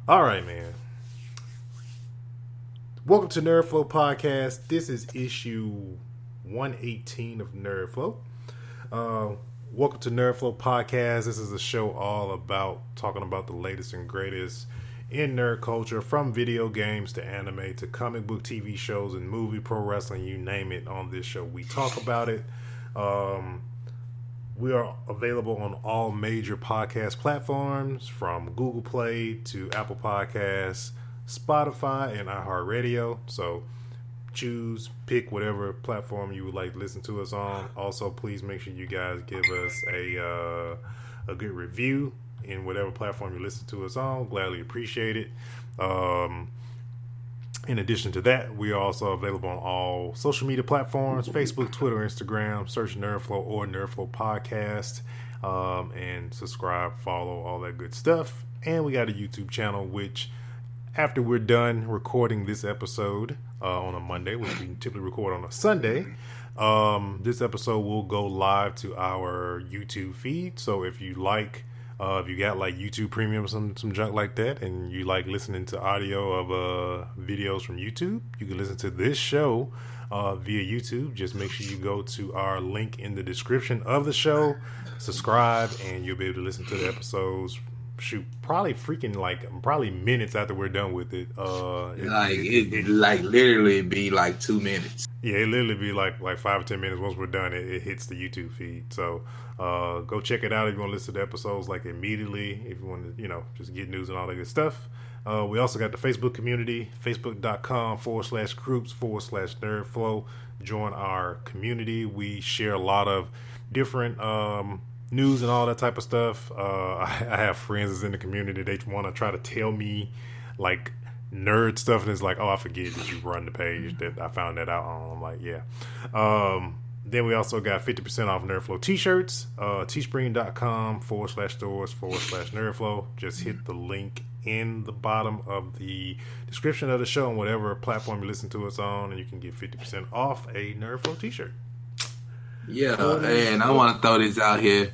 All right, man. Welcome to Nerdflow Podcast. This is issue 118 of Nerdflow. Welcome to Nerdflow Podcast. This is a show all about talking about the latest and greatest in nerd culture, from video games to anime to comic book TV shows and movie, pro wrestling, you name it. On this show, we talk about it. We are available on all major podcast platforms, from Google Play to Apple Podcasts, Spotify, and iHeartRadio. So pick whatever platform you would like to listen to us on. Also, please make sure you guys give us a good review in whatever platform you listen to us on. Gladly appreciate it. In addition to that, we are also available on all social media platforms: Facebook, Twitter, Instagram. Search Nerdflow or Nerdflow Podcast, and subscribe, follow, all that good stuff. And we got a YouTube channel, which after we're done recording this episode on a Monday, which we typically record on a Sunday, this episode will go live to our YouTube feed. So if you if you got like YouTube Premium, some junk like that, and you like listening to audio of videos from YouTube, you can listen to this show via YouTube. Just make sure you go to our link in the description of the show, subscribe, and you'll be able to listen to the episodes. Shoot, probably minutes after we're done with it. It literally be like 2 minutes. Yeah, it literally be like 5 or 10 minutes. Once we're done, it hits the YouTube feed. So go check it out if you want to listen to the episodes like immediately. If you want to, just get news and all that good stuff. We also got the Facebook community, facebook.com/groups/Nerdflow. Join our community. We share a lot of different news and all that type of stuff. I have friends that's in the community. They want to try to tell me like nerd stuff, and it's like, oh, I forget that you run the page that I found that out on. I'm like, yeah. Then we also got 50% off Nerdflow t-shirts, teespring.com/stores/Nerdflow. Just hit the link in the bottom of the description of the show on whatever platform you listen to us on, and you can get 50% off a Nerdflow t-shirt. Yeah, and I want to throw this out here.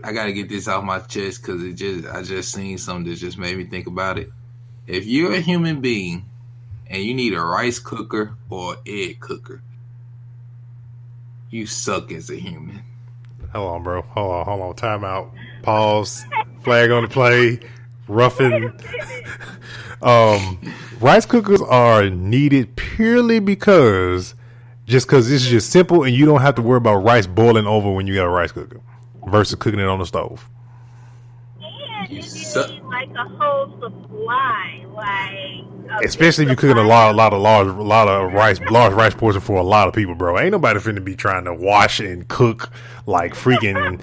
I got to get this off my chest because I just seen something that just made me think about it. If you're a human being and you need a rice cooker or egg cooker, you suck as a human. Hold on, bro. Hold on. Time out. Pause. Flag on the play. Roughing. Rice cookers are needed purely because it's just simple, and you don't have to worry about rice boiling over when you got a rice cooker versus cooking it on the stove. And you need like a whole supply, especially if you're cooking a lot of large rice portion for a lot of people, bro. Ain't nobody finna be trying to wash and cook like freaking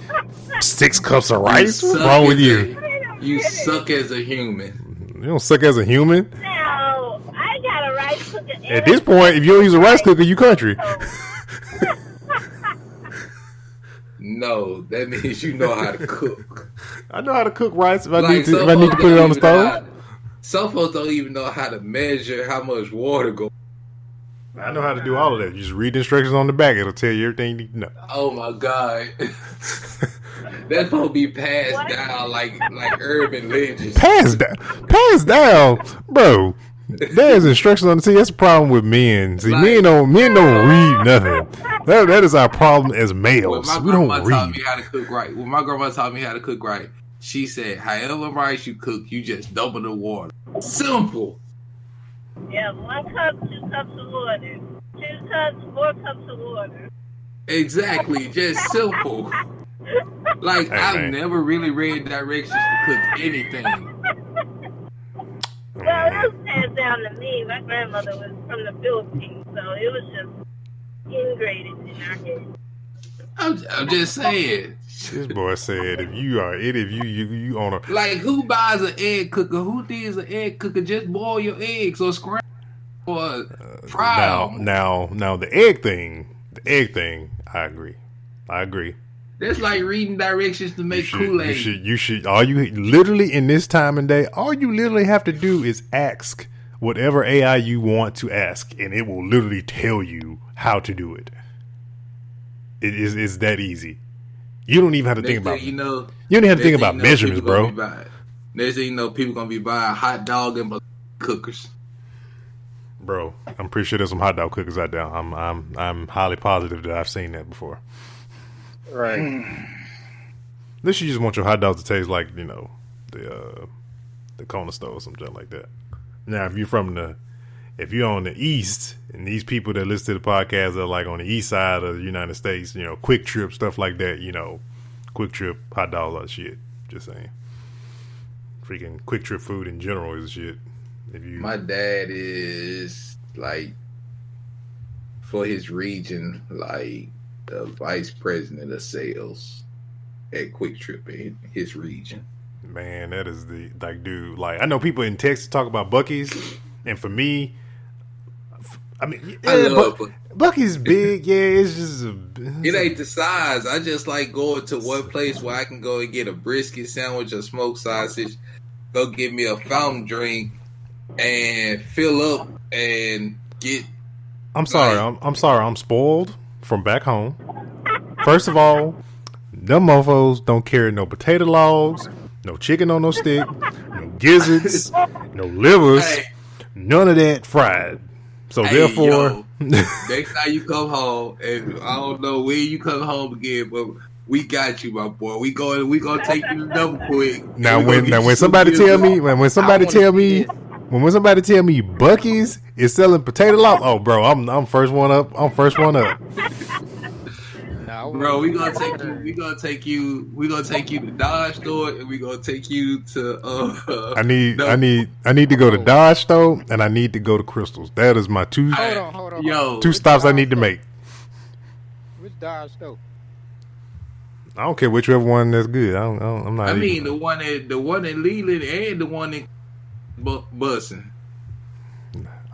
6 cups of rice. What's wrong with you? You suck as a human. You don't suck as a human? No, I got a rice cooker. At this point, if you don't use a rice cooker, you country. No, that means you know how to cook. I know how to cook rice if I need to put it on the stove. Some folks don't even know how to measure how much water goes. I know how to do all of that. You just read the instructions on the back. It'll tell you everything you need to know. Oh my God. That's supposed to be passed down like urban legends. Passed down, bro. There's instructions on the TV. That's the problem with men. See, men don't read nothing. That is our problem as males. We don't read. Taught me how to cook right. When my grandma taught me how to cook right, she said, however rice you cook, you just double the water. Simple. Yeah, 1 cup, 2 cups of water. 2 cups, 4 cups of water. Exactly, just simple. Like, I've never really read directions to cook anything. Well, it was passed down to me. My grandmother was from the Philippines, so it was just ingrained in our head. I'm just saying. This boy said, if you on a... Like, who buys an egg cooker? Who needs an egg cooker? Just boil your eggs or scramble or fry them. Now, the egg thing, I agree. That's like reading directions to make Kool-Aid. You should, all you literally in this time and day, all you literally have to do is ask whatever AI you want to ask, and it will literally tell you how to do it. It's that easy. You don't even have to think about it. You don't even have to think about measurements, bro. Next thing you know, people gonna be buying hot dog and cookers. Bro, I'm pretty sure there's some hot dog cookers out there. I'm highly positive that I've seen that before. Right. This you just want your hot dogs to taste like, you know, the corner store or something like that. Now, if you're on the East, and these people that listen to the podcast are like on the East side of the United States, you know, Quick Trip, stuff like that, you know, Quick Trip, hot dogs, all that shit. Just saying. Freaking Quick Trip food in general is shit. My dad is like, for his region, like the vice president of sales at Quick Trip in his region. Man, that is dude, like, I know people in Texas talk about Buc-ee's, and for me, I mean, yeah, Buc-ee's big, yeah, it's just it ain't the size. I just like going to one place where I can go and get a brisket sandwich or smoked sausage, go get me a fountain drink, and fill up and get. I'm sorry, I'm spoiled from back home. First of all, them mofos don't carry no potato logs, no chicken on no stick, no gizzards, no livers, none of that fried. So therefore, next time you come home, and I don't know when you come home again, but we got you, my boy. We gonna take you to double quick. Now when somebody tell me Buc-ee's is selling potato log, oh bro, I'm first one up. Bro, we gonna take you to Dodge store, and we gonna take you to I need to go to Dodge store, and I need to go to Crystals. That is my two two stops I need to make. Which Dodge store? I don't care whichever one that's good. I'm not. I mean the one in Leland and the one in Bussin.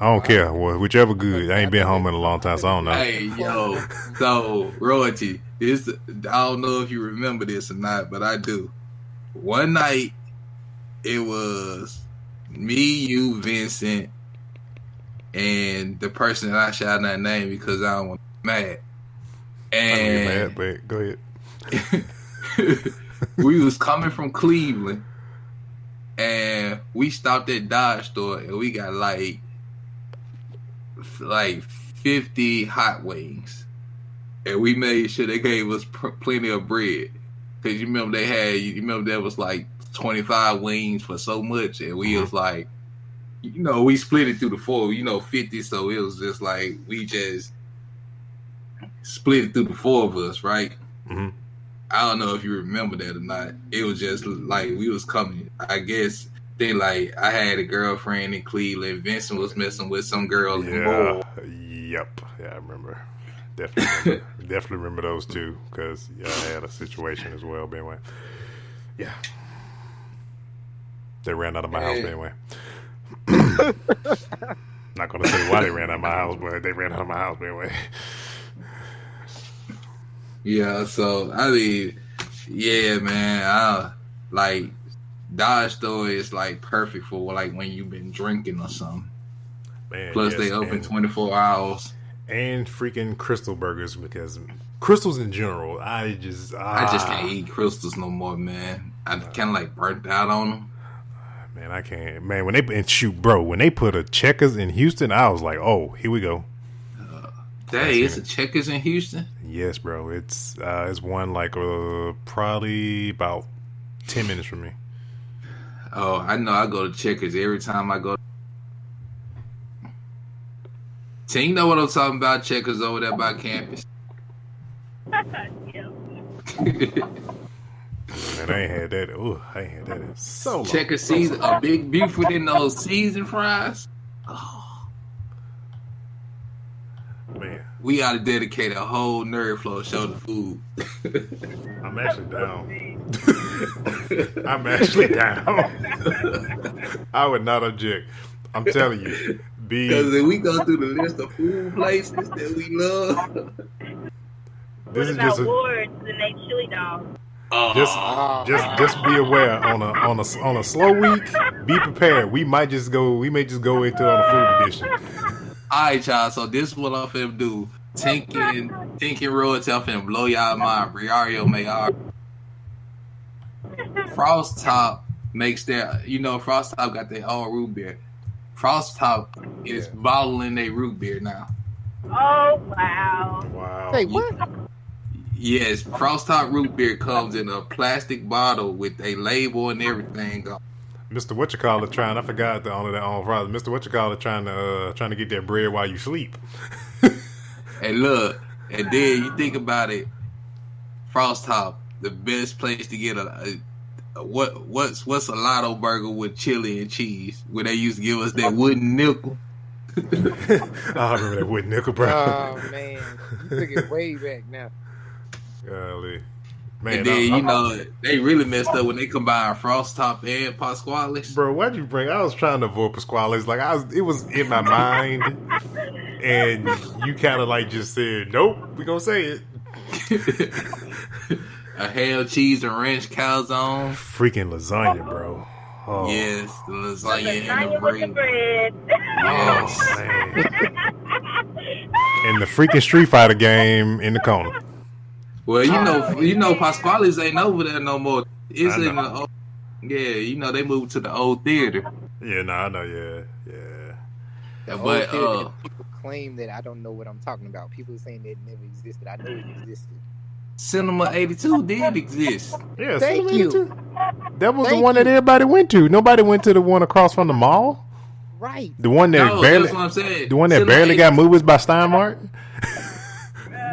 I don't care. Well, whichever good. I ain't been home in a long time, so I don't know. Hey, yo. So, Royalty, I don't know if you remember this or not, but I do. One night, it was me, you, Vincent, and the person that I shot that name because I don't want to be mad. And I don't get mad, but go ahead. We was coming from Cleveland, and we stopped at Dodge store, and we got like 50 hot wings, and we made sure they gave us plenty of bread, because you remember there was like 25 wings for so much, and we was like, you know, we split it through the four, 50, so it was just like we just split it through the four of us, right? Mm-hmm. I don't know if you remember that or not. It was just like we was coming, I guess. Then, like, I had a girlfriend in Cleveland. Vincent was messing with some girl in Bowl. Yep. Yeah, I remember. Definitely remember those two, because I had a situation as well. But anyway, yeah. They ran out of my house, but anyway. Not going to say why they ran out of my house, but they ran out of my house, but anyway. Yeah, so, I mean, yeah, man. Like, Dodge store is like perfect for like when you've been drinking or something. Man, plus they open 24 hours. And freaking Crystal burgers, because Crystals in general, I just can't eat Crystals no more, man. I kind of like burnt out on them. Man, I can't. Man, when they put a Checkers in Houston, I was like, oh, here we go. It's a Checkers in Houston? Yes, bro. It's one like probably about 10 minutes from me. Oh, I know. I go to Checkers every time I go. So you know what I'm talking about? Checkers over there by campus. Yeah. Man, I ain't had that. Ooh, I ain't had that in so long. Checkers season, a big beef within those seasoned fries. Oh. Man, we ought to dedicate a whole Nerdflow show to food. I'm actually down. I would not object. I'm telling you. Because if we go through the list of food places that we love. What about Ward's and they chili dogs? Just be aware on a slow week. Be prepared. We may just go into on the food edition. All right, y'all. So this is what I'm finna do. Tinkin Royalty, I'm finna blow y'all mind. Briario Mayor. Frost Top makes their, Frost Top got their own root beer. Frost Top is bottling their root beer now. Oh, wow. Wow. Hey, what? Yes, Frost Top root beer comes in a plastic bottle with a label and everything. Mr. Whatchamacallit trying, I forgot the owner of that on Friday. Mr. Whatchamacallit trying to get that bread while you sleep. And look, and then you think about it, Frost Top, the best place to get what's a Lotto burger with chili and cheese, where they used to give us that wooden nickel. I remember that wooden nickel, bro. Oh man, you took it way back now. Golly. Man, And then, they really messed up when they combined Frost Top and Pasquale's. Bro, why'd you bring? I was trying to avoid Pasquale's. Like it was in my mind, and you kind of like just said, "Nope, we gonna say it." A ham, cheese, and ranch calzone. Freaking lasagna, bro. Oh. Yes, the lasagna and the with the bread. bread. Yes. Oh, man. And the freaking Street Fighter game in the corner. Well, you know, Pasquale's ain't over there no more. It's in the old, they moved to the old theater. Yeah, I know, yeah. But people claim that I don't know what I'm talking about. People saying that it never existed. I know it existed. Cinema 82 did exist. Yeah, Thank you. That was the one that everybody went to. Nobody went to the one across from the mall. Right. The one that barely. That's what I'm saying. The one that barely got movies by Steinmart.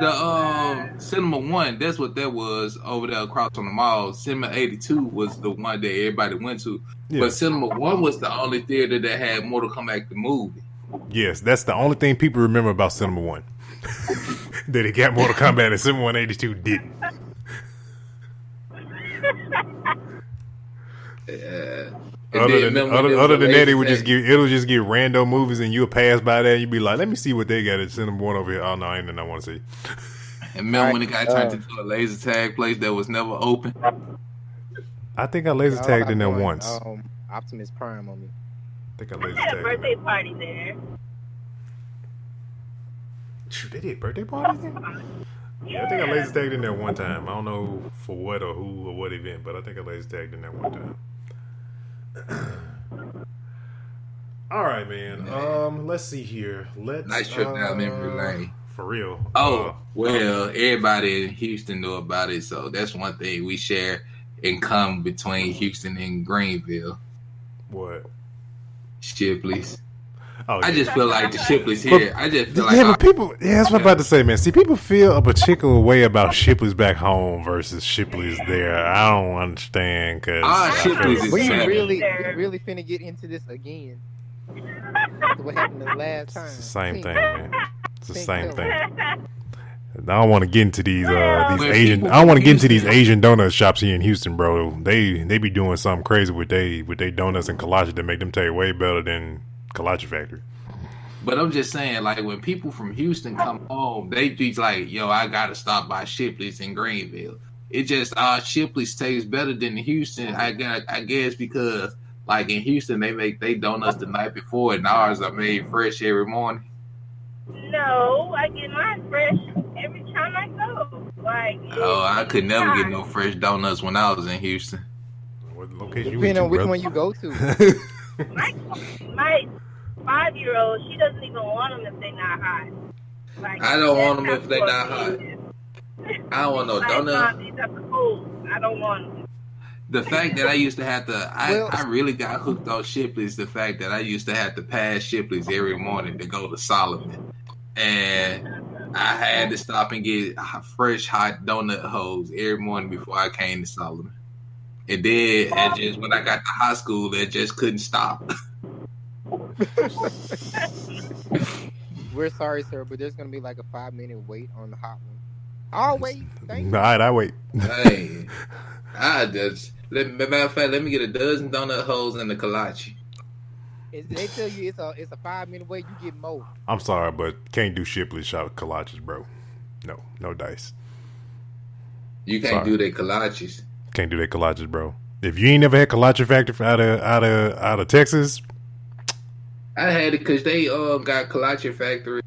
The Cinema 1, that's what that was over there across from the mall. Cinema 82 was the one that everybody went to. Yeah. But Cinema 1 was the only theater that had Mortal Kombat the movie. Yes, that's the only thing people remember about Cinema 1. That it got Mortal Kombat and Cinema 182 didn't. Other than that, it'll just give random movies and you'll pass by that and you'll be like, let me see what they got at Cinema 1 over here. Oh no, I ain't nothing I want to see. And remember when it got turned into a laser tag place that was never open? I think I laser tagged in there once. Optimus Prime on me. I think I laser I had a tagged. birthday party there. Shoot, they did birthday parties there? Yeah, I think I laser tagged in there one time. I don't know for what or who or what event, but I think I laser tagged in there one time. All right, man. Let's see here. Nice trip down memory lane. For real. Well, everybody in Houston knew about it, so that's one thing we share in common between Houston and Greenville. What? Shipley's. Oh, yeah. I just feel like the Shipley's here. I just feel like but people. Yeah, that's what I'm about to say, man. See, people feel a particular way about Shipley's back home versus Shipley's there. I don't understand because Shipley's is we really finna get into this again. What happened the last time? It's the same thing, man. It's the same thing. I don't want to get into these Asian. I don't want to get into these Asian donut shops here in Houston, bro. They be doing something crazy with they donuts and kolache that make them taste way better than Kolache Factory. But I'm just saying, like, when people from Houston come home, they be like, yo, I gotta stop by Shipley's in Greenville. It just Shipley's tastes better than Houston. I guess because like in Houston they make they donuts the night before and ours are made fresh every morning. No, I get mine fresh every time I go. I could never get no fresh donuts when I was in Houston. What location Depending on which one you go to. My 5-year-old, she doesn't even want them if they're not hot. I don't want them if they're not hot. I don't want no donut. These are cold. I don't want them. The fact that I used to have to, I really got hooked on Shipley's. The fact that I used to have to pass Shipley's every morning to go to Solomon, and I had to stop and get fresh hot donut holes every morning before I came to Solomon. And then, when I got to high school, it just couldn't stop. We're sorry, sir, but there's gonna be like a 5-minute wait on the hot one. I'll wait. Thank you. All right, I wait. Hey, matter of fact, let me get a dozen donut holes and the kolache. They tell you it's a 5-minute wait, you get more. I'm sorry, but can't do Shipley shot kolaches, bro. No dice. You can't do their kolaches. Can't do their kolaches, bro. If you ain't never had Kolache Factory out of Texas, I had it because they got Kolache Factory.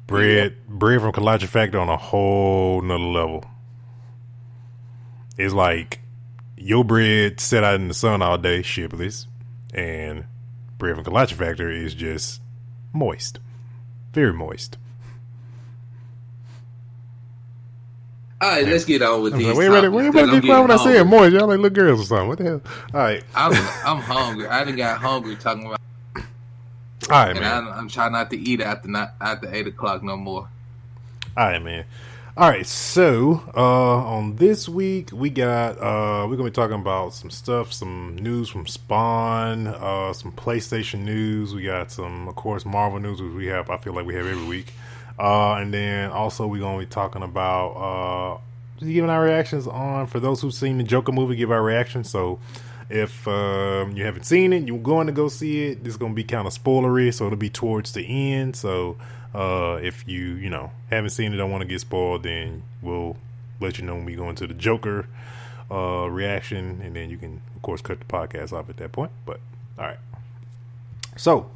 Bread from Kolache Factory on a whole nother level. It's like your bread set out in the sun all day, shipless, and bread from Kalachi Factory is just moist, very moist. All right, let's get on with these. Wait, better get quiet when I say moist. Y'all like little girls or something. What the hell? All right, I'm hungry. I done got hungry talking about. All right, man. I'm trying not to eat after 8 o'clock no more. All right, man. All right, so on this week we got we're gonna be talking about some stuff, some news from Spawn, some PlayStation news. We got some, of course, Marvel news, which I feel like we have every week, and then also we're gonna be talking about just giving our reactions on, for those who've seen the Joker movie, give our reactions. So if you haven't seen it, you're going to go see it. This is gonna be kind of spoilery, so it'll be towards the end. So if you haven't seen it, don't want to get spoiled, then we'll let you know when we go into the Joker reaction, and then you can, of course, cut the podcast off at that point. But all right, so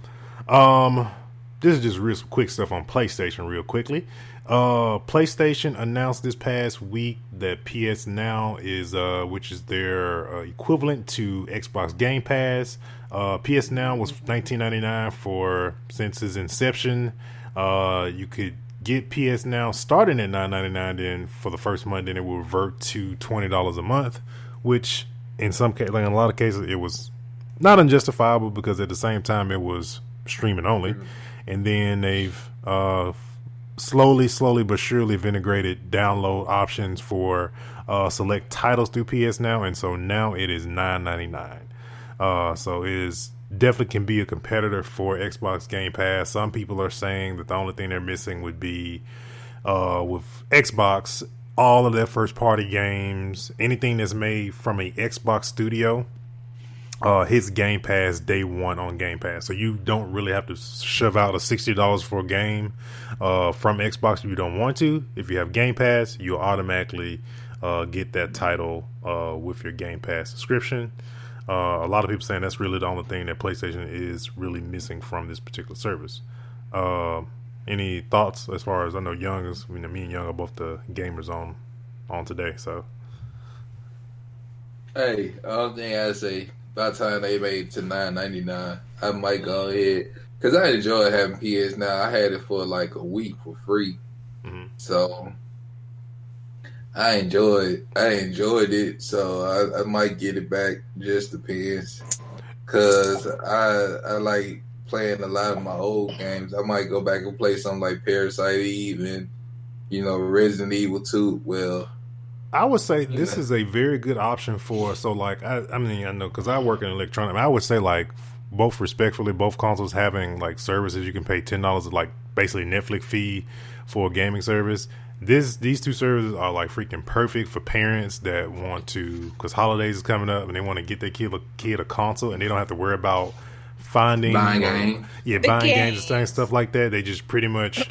this is just real quick stuff on PlayStation real quickly. PlayStation announced this past week that PS Now is which is their equivalent to Xbox Gamepass. PS Now was $19.99 since its inception. You could get PS Now starting at $9.99, then for the first month, then it will revert to $20 a month, which in some cases, like in a lot of cases, it was not unjustifiable, because at the same time it was streaming only. And then they've slowly but surely integrated download options for select titles through PS Now, and so now it is $9.99. So it is definitely can be a competitor for Xbox Game Pass. Some people are saying that the only thing they're missing would be with Xbox, all of their first party games, anything that's made from a Xbox studio, hits Game Pass day one on Game Pass. So you don't really have to shove out a $60 for a game from Xbox if you don't want to. If you have Game Pass, you'll automatically get that title with your Game Pass subscription. A lot of people saying that's really the only thing that PlayStation is really missing from this particular service. Any thoughts as far as, I know me and Young are both the gamers on today. So, hey, all thing I say, by the time they made it to $9.99, I might go ahead, because I enjoy having PS Now. I had it for like a week for free, so I enjoyed it. So I might get it back. Just depends, because I like playing a lot of my old games. I might go back and play something like Parasite Eve and Resident Evil 2. Well, I would say this is a very good option for, so like, I know, because I work in electronic, I would say, like, both respectfully, both consoles having like services you can pay $10, like basically Netflix fee for a gaming service. These two services are like freaking perfect for parents that want to, because holidays is coming up and they want to get their kid a console, and they don't have to worry about buying games and stuff like that. They just pretty much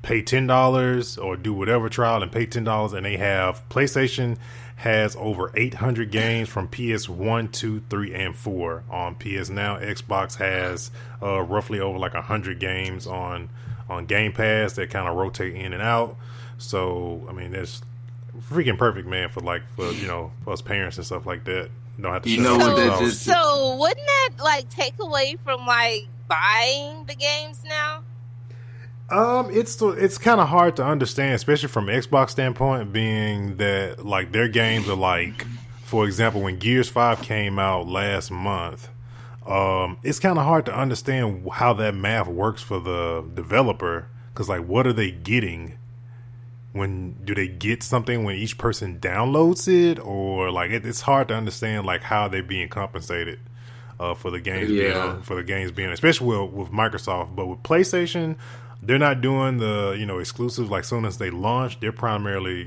pay $10 or do whatever trial and pay $10, and they have, PlayStation has over 800 games from PS 1, 2, 3, and 4 on PS Now. Xbox has roughly over like 100 games on Game Pass that kind of rotate in and out. So I mean, that's freaking perfect, man, for us parents and stuff like that. Don't have to So wouldn't that like take away from like buying the games now? It's kind of hard to understand, especially from Xbox standpoint, being that like their games are like, for example, when Gears 5 came out last month, it's kind of hard to understand how that math works for the developer, because like, what are they getting? Do they get something when each person downloads it, or like it's hard to understand like how they're being compensated for the games being, especially with Microsoft. But with PlayStation, they're not doing the exclusives. Like, soon as they launch, they're primarily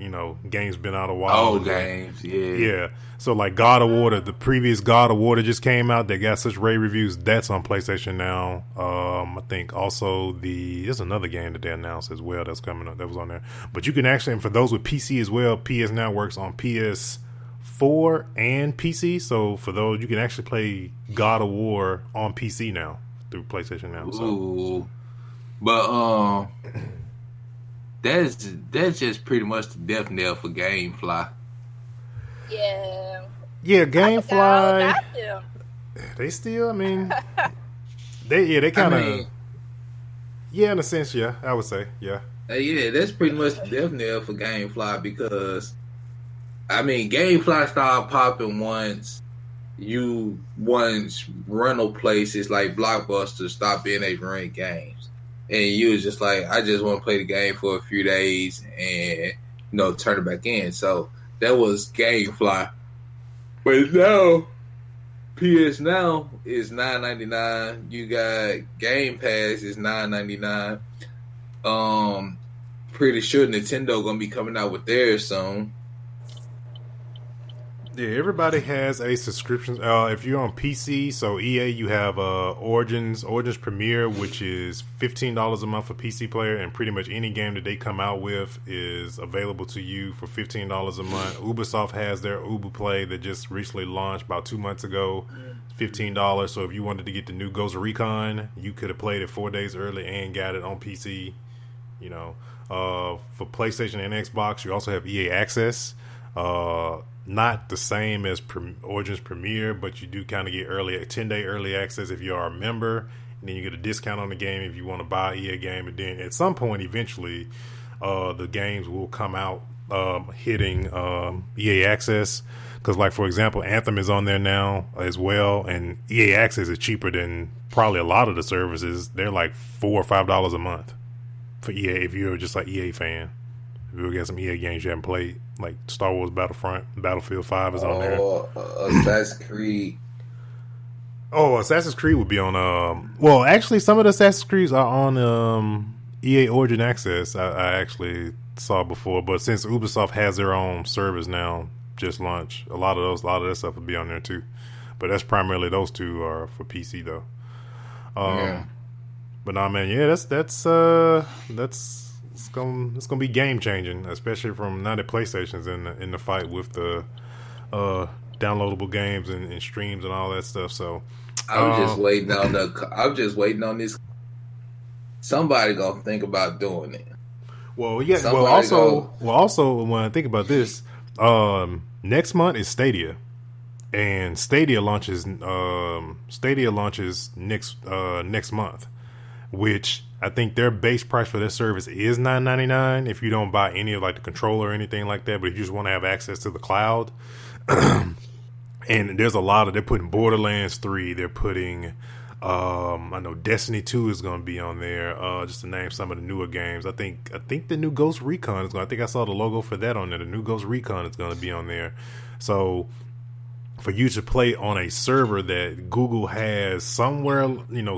games been out a while. Old games, yeah. So like God of War, the previous God of War that just came out, that got such rave reviews, that's on PlayStation Now. I think also there's another game that they announced as well that's coming up that was on there. But you can actually, and for those with PC as well, PS Now works on PS4 and PC. So for those, you can actually play God of War on PC now through PlayStation Now. Ooh. But that's just pretty much the death knell for GameFly. Yeah. Yeah, I forgot all GameFly. about them. They still, I mean, they kind of, yeah, in a sense, yeah, I would say, yeah. Yeah, that's pretty much definitely for GameFly because, I mean, GameFly started popping once rental places like Blockbuster stopped being able to rent games. And you was just like, I just want to play the game for a few days and, turn it back in. So that was GameFly. But now, PS Now is $9.99. You got Game Pass is $9.99. Pretty sure Nintendo gonna be coming out with theirs soon. Yeah, everybody has a subscription. If you're on PC, so EA, you have Origins Premier, which is $15 a month for PC player, and pretty much any game that they come out with is available to you for $15 a month. Ubisoft has their Ubiplay that just recently launched about 2 months ago, $15. So if you wanted to get the new Ghost Recon, you could have played it 4 days early and got it on PC. For PlayStation and Xbox, you also have EA Access. Not the same as Origins Premier, but you do kind of get 10-day early access if you are a member, and then you get a discount on the game if you want to buy EA game. And then at some point, eventually, the games will come out hitting EA Access. Because, like, for example, Anthem is on there now as well, and EA Access is cheaper than probably a lot of the services. They're like $4 or $5 a month for EA if you're just like EA fan. If you get some EA games you haven't played, like Star Wars Battlefront, Battlefield 5 is on there. Assassin's Creed. Oh, Assassin's Creed would be on. Well, actually, some of the Assassin's Creeds are on EA Origin Access. I actually saw before, but since Ubisoft has their own service now, just launched, a lot of that stuff will be on there too. But that's primarily those two are for PC though. But nah, man, yeah, that's it's gonna be game changing, especially from now that PlayStation's in the fight with the downloadable games and streams and all that stuff. So I'm just waiting on this. Somebody gonna think about doing it. Well, yeah. Also, when I think about this, next month is Stadia, and Stadia launches next month, which I think their base price for their service is $9.99 if you don't buy any of like the controller or anything like that. But if you just want to have access to the cloud, and there's a lot of, they're putting Borderlands 3, they're putting I know Destiny 2 is going to be on there, just to name some of the newer games. I think the new Ghost Recon is going, I think I saw the logo for that on there. The new Ghost Recon is going to be on there. So for you to play on a server that Google has somewhere,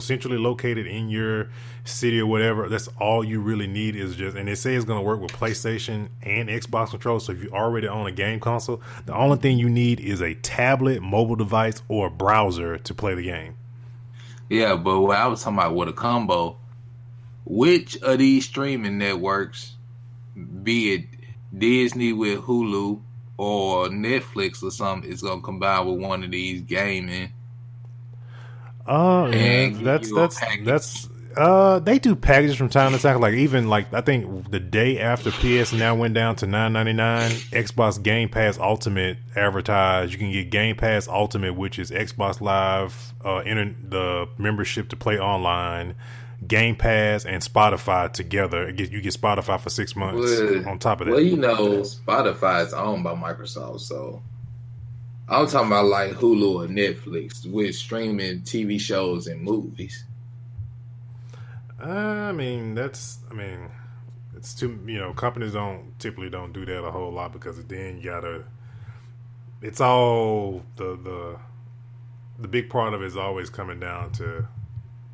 centrally located in your city or whatever, that's all you really need is just, and they say it's going to work with PlayStation and Xbox controllers. So if you already own a game console, the only thing you need is a tablet, mobile device, or a browser to play the game. Yeah, but what I was talking about with a combo, which of these streaming networks, be it Disney with Hulu or Netflix or something, is gonna combine with one of these gaming? They do packages from time to time. Like even like I think the day after PS Now went down to $9.99, Xbox Gamepass Ultimate advertised. You can get Game Pass Ultimate, which is Xbox Live, the membership to play online, Game Pass and Spotify together. You get Spotify for 6 months on top of that. Well, Spotify is owned by Microsoft, so I'm talking about like Hulu or Netflix with streaming TV shows and movies. It's too, companies typically don't do that a whole lot because then you gotta, it's all the big part of it is always coming down to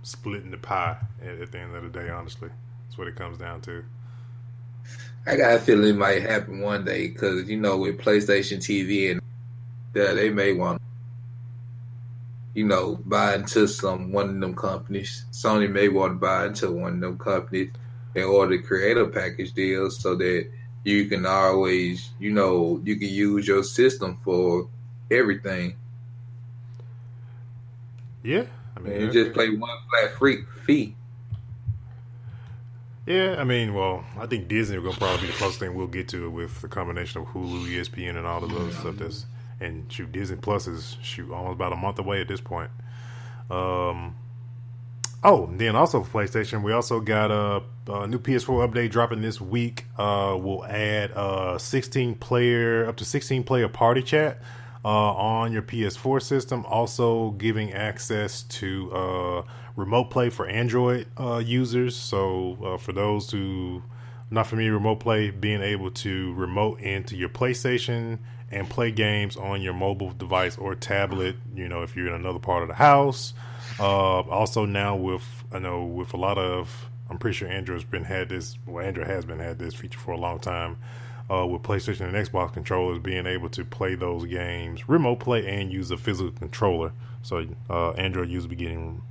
splitting the pie at the end of the day. Honestly, that's what it comes down to. I got a feeling it might happen one day because with PlayStation TV and they may want buy into one of them companies. Sony may want to buy into one of them companies in order to create a package deal so that you can always you can use your system for everything. Yeah. You just pay one flat fee. Yeah, I think Disney will probably be the closest thing we'll get to it with the combination of Hulu, ESPN, and all of those stuff that's And Disney Plus is almost about a month away at this point. Then also for PlayStation, we also got a new PS4 update dropping this week. We'll add up to 16 player party chat on your PS4 system. Also giving access to remote play for Android users. So for those who not familiar with remote play, being able to remote into your PlayStation and play games on your mobile device or tablet, if you're in another part of the house. Also now with a lot of, I'm pretty sure Android has had this feature for a long time, with PlayStation and Xbox controllers being able to play those games, remote play, and use a physical controller. So Android users will be getting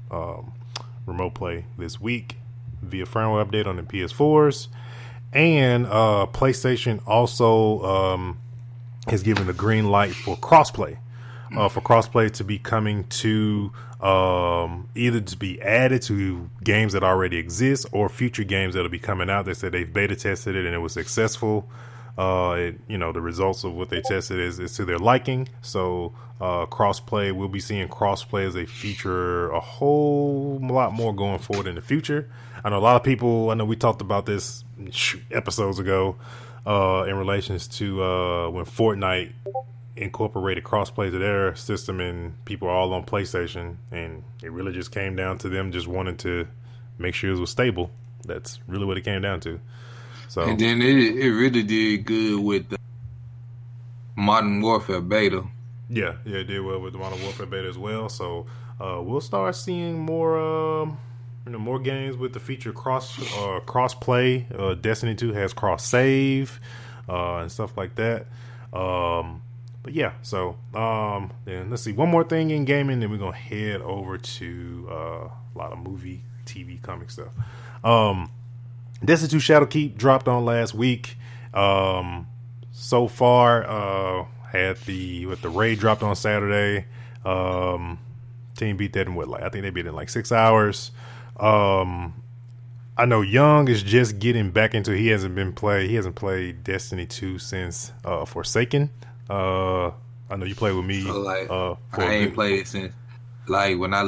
remote play this week via firmware update on the PS4s. And PlayStation also is giving the green light for crossplay. For crossplay to be coming to either to be added to games that already exist or future games that'll be coming out. They said they've beta tested it and it was successful. The results of what they tested is to their liking. So crossplay, we'll be seeing crossplay as a feature a whole lot more going forward in the future. I know a lot of people, we talked about this episodes ago in relations to when Fortnite incorporated crossplay to their system and people are all on PlayStation, and it really just came down to them just wanting to make sure it was stable. That's really what it came down to. So, and then it really did good with the Modern Warfare beta. Yeah, it did well with the Modern Warfare beta as well. So we'll start seeing more more games with the feature cross-play. Destiny 2 has cross-save and stuff like that. But yeah, so then let's see. One more thing in gaming, then we're going to head over to a lot of movie, TV, comic stuff. Destiny 2 Shadwokeep dropped on last week. So far, had the raid dropped on Saturday. Team beat that in I think they beat it in like 6 hours. I know Young is just getting back into it. He hasn't played Destiny 2 since Forsaken. I know you played with me. So I ain't played it since when I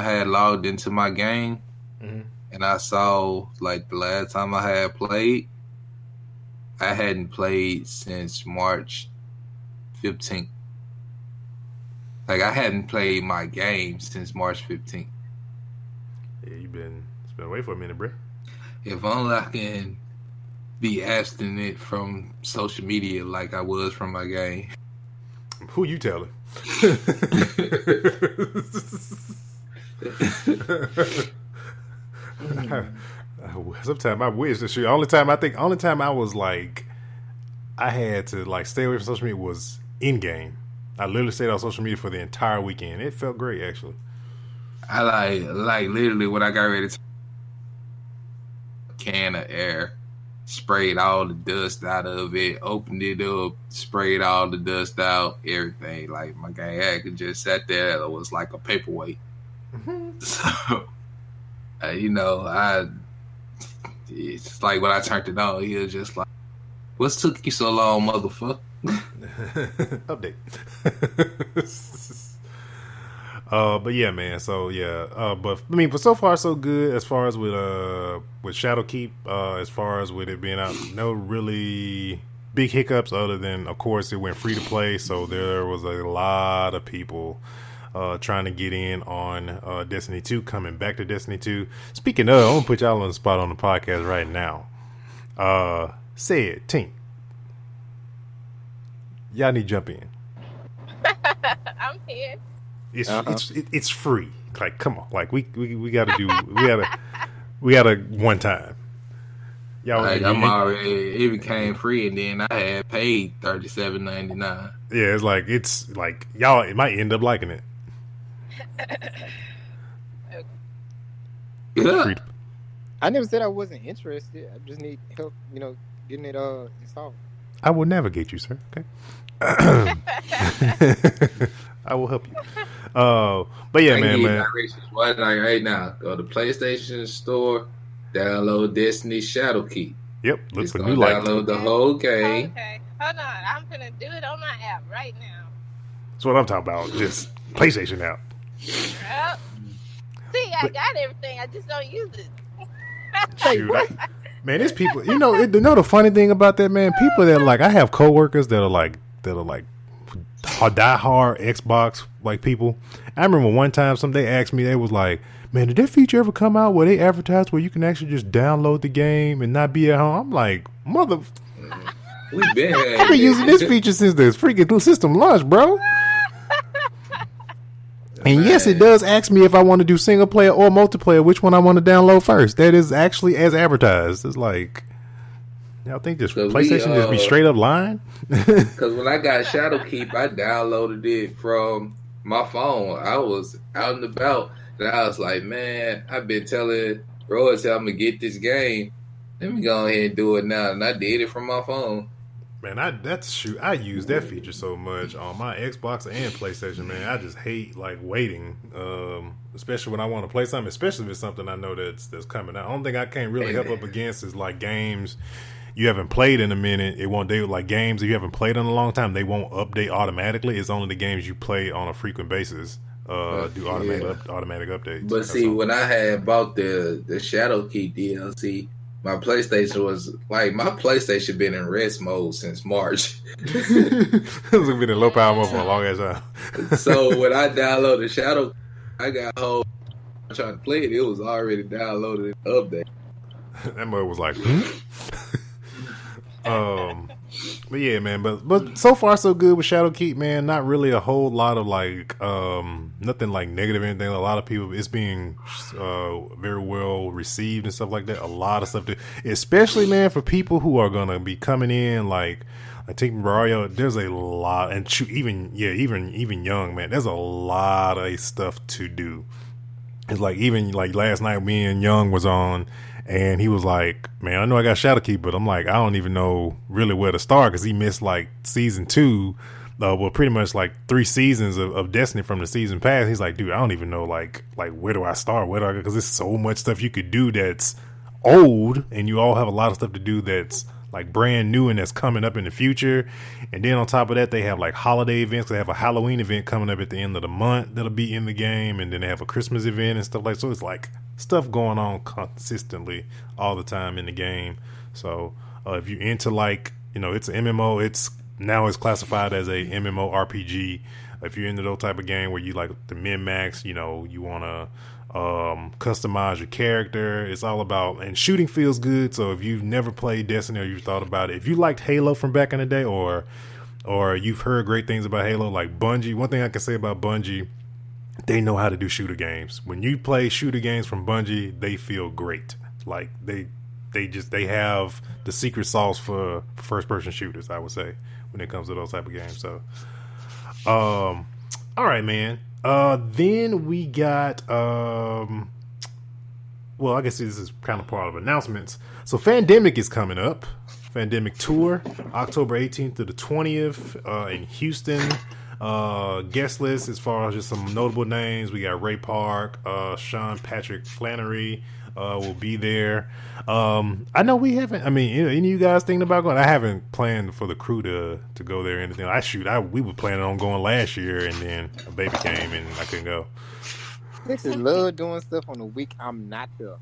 had logged into my game, and I saw the last time I had played, I hadn't played since March 15th. I hadn't played my game since March 15th. Yeah, it's been away for a minute, bro. If only I can be abstinent from social media like I was from my game. Who you telling? Sometimes I wish that only time I was I had to stay away from social media was in game. I literally stayed on social media for the entire weekend. It felt great, actually. I literally when I got ready to can of air, sprayed all the dust out of it, opened it up, sprayed all the dust out, everything. My game had just sat there. It was like a paperweight. So, it's when I turned it on, he was just like, "What's took you so long, motherfucker?" Update. But yeah, man. So yeah, but so far so good as far as with Shadowkeep. As far as with it being out, no really big hiccups other than, of course, it went free to play. So there was a lot of people trying to get in on Destiny 2, coming back to Destiny 2. Speaking of, I'm gonna put y'all on the spot on the podcast right now. Say it, Tink. Y'all need to jump in. I'm here. It's free. Come on. We gotta do. We gotta one time. Y'all. I'm already. It became free, and then I had paid $37.99. Yeah, it's y'all. It might end up liking it. Yeah. I never said I wasn't interested. I just need help, getting it installed. I will navigate you, sir. Okay. I will help you. But yeah, man. Right now, go to PlayStation Store, download Destiny Shadowkeep. Yep, look it's for gonna new light. Download the whole game. Okay. Hold on, I'm gonna do it on my app right now. That's what I'm talking about. Just PlayStation app. Yep. See, I got everything. I just don't use it. Shoot, man, there's people. You know the funny thing about that, man. People that like, I have coworkers that are like diehard Xbox like people. I remember one time they asked me, they was like, "Man, did that feature ever come out where they advertise where you can actually just download the game and not be at home?" I'm like, mother. We've been. I've been using this feature since the freaking system launched, bro. And yes, it does ask me if I want to do single player or multiplayer, which one I want to download first. That is actually as advertised. It's like, y'all think this PlayStation just be straight up lying? Because when I got Shadwokeep, I downloaded it from my phone. I was out and about, and I was like, man, I've been telling Royce I'm going to get this game. Let me go ahead and do it now. And I did it from my phone. Man, I use that feature so much on my Xbox and PlayStation, man. I just hate like waiting, especially when I want to play something, especially if it's something I know that's coming out. The only thing I can't really help up against is like games you haven't played in a minute. It won't. They like games if you haven't played in a long time, they won't update automatically. It's only the games you play on a frequent basis do automatic updates. But see, when I had bought the Shadowkeep DLC. My PlayStation been in rest mode since March. It's been in low power mode for a long ass time. So when I downloaded Shadow, I got home trying to play it. It was already downloaded and updated. That mode was like, but yeah, man. But so far so good with Shadowkeep, man. Not really a whole lot of like nothing like negative or anything. A lot of people, it's being very well received and stuff like that. A lot of stuff, especially man for people who are gonna be coming in like taking Mario. There's a lot, and even young man. There's a lot of stuff to do. It's like even like last night, me and Young was on. And he was like, man, I know I got Shadowkeep, but I'm like, I don't even know really where to start because he missed like season 2, pretty much like 3 seasons of Destiny from the season pass. He's like, dude, I don't even know like where do I start? Where do I go? Because there's so much stuff you could do that's old, and you all have a lot of stuff to do that's like brand new and that's coming up in the future. And then on top of that, they have like holiday events. They have a Halloween event coming up at the end of the month that'll be in the game, and then they have a Christmas event and stuff like so. It's like stuff going on consistently all the time in the game. So if you're into like, it's an MMO, it's classified as a MMO RPG. If you're into those type of game where you like the min-max, you want to customize your character, it's all about, and shooting feels good. So if you've never played Destiny or you've thought about it, if you liked Halo from back in the day, or you've heard great things about Halo, like Bungie, one thing I can say about Bungie, they know how to do shooter games. When you play shooter games from Bungie, they feel great. Like they have the secret sauce for first person shooters, I would say, when it comes to those type of games. So all right, man. Then we got I guess this is kind of part of announcements. So Fandemic is coming up. Fandemic Tour, October 18th to the 20th in Houston. Guest list as far as just some notable names. We got Ray Park, Sean Patrick Flannery will be there. I know we haven't. I mean, any of you guys thinking about going? I haven't planned for the crew to go there or anything. We were planning on going last year, and then a baby came and I couldn't go. This is love doing stuff on the week I'm not there.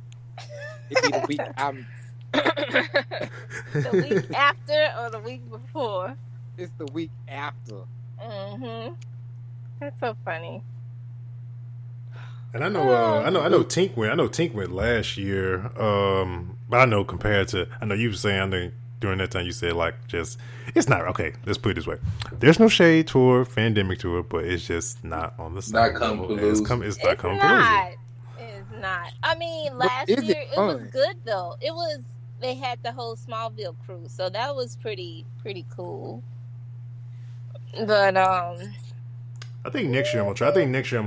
It be the week I'm. The week after or the week before? It's the week after. That's so funny. And I know Tink went. I know Tink went last year. But I know compared to, I know you were saying during that time you said like just it's not okay. Let's put it this way: there's no Shade Tour, Fandemic Tour, but it's just not on the same level. It's not coming. It's not. I mean, last year it was good though. They had the whole Smallville crew, so that was pretty cool. But I think next year I'm gonna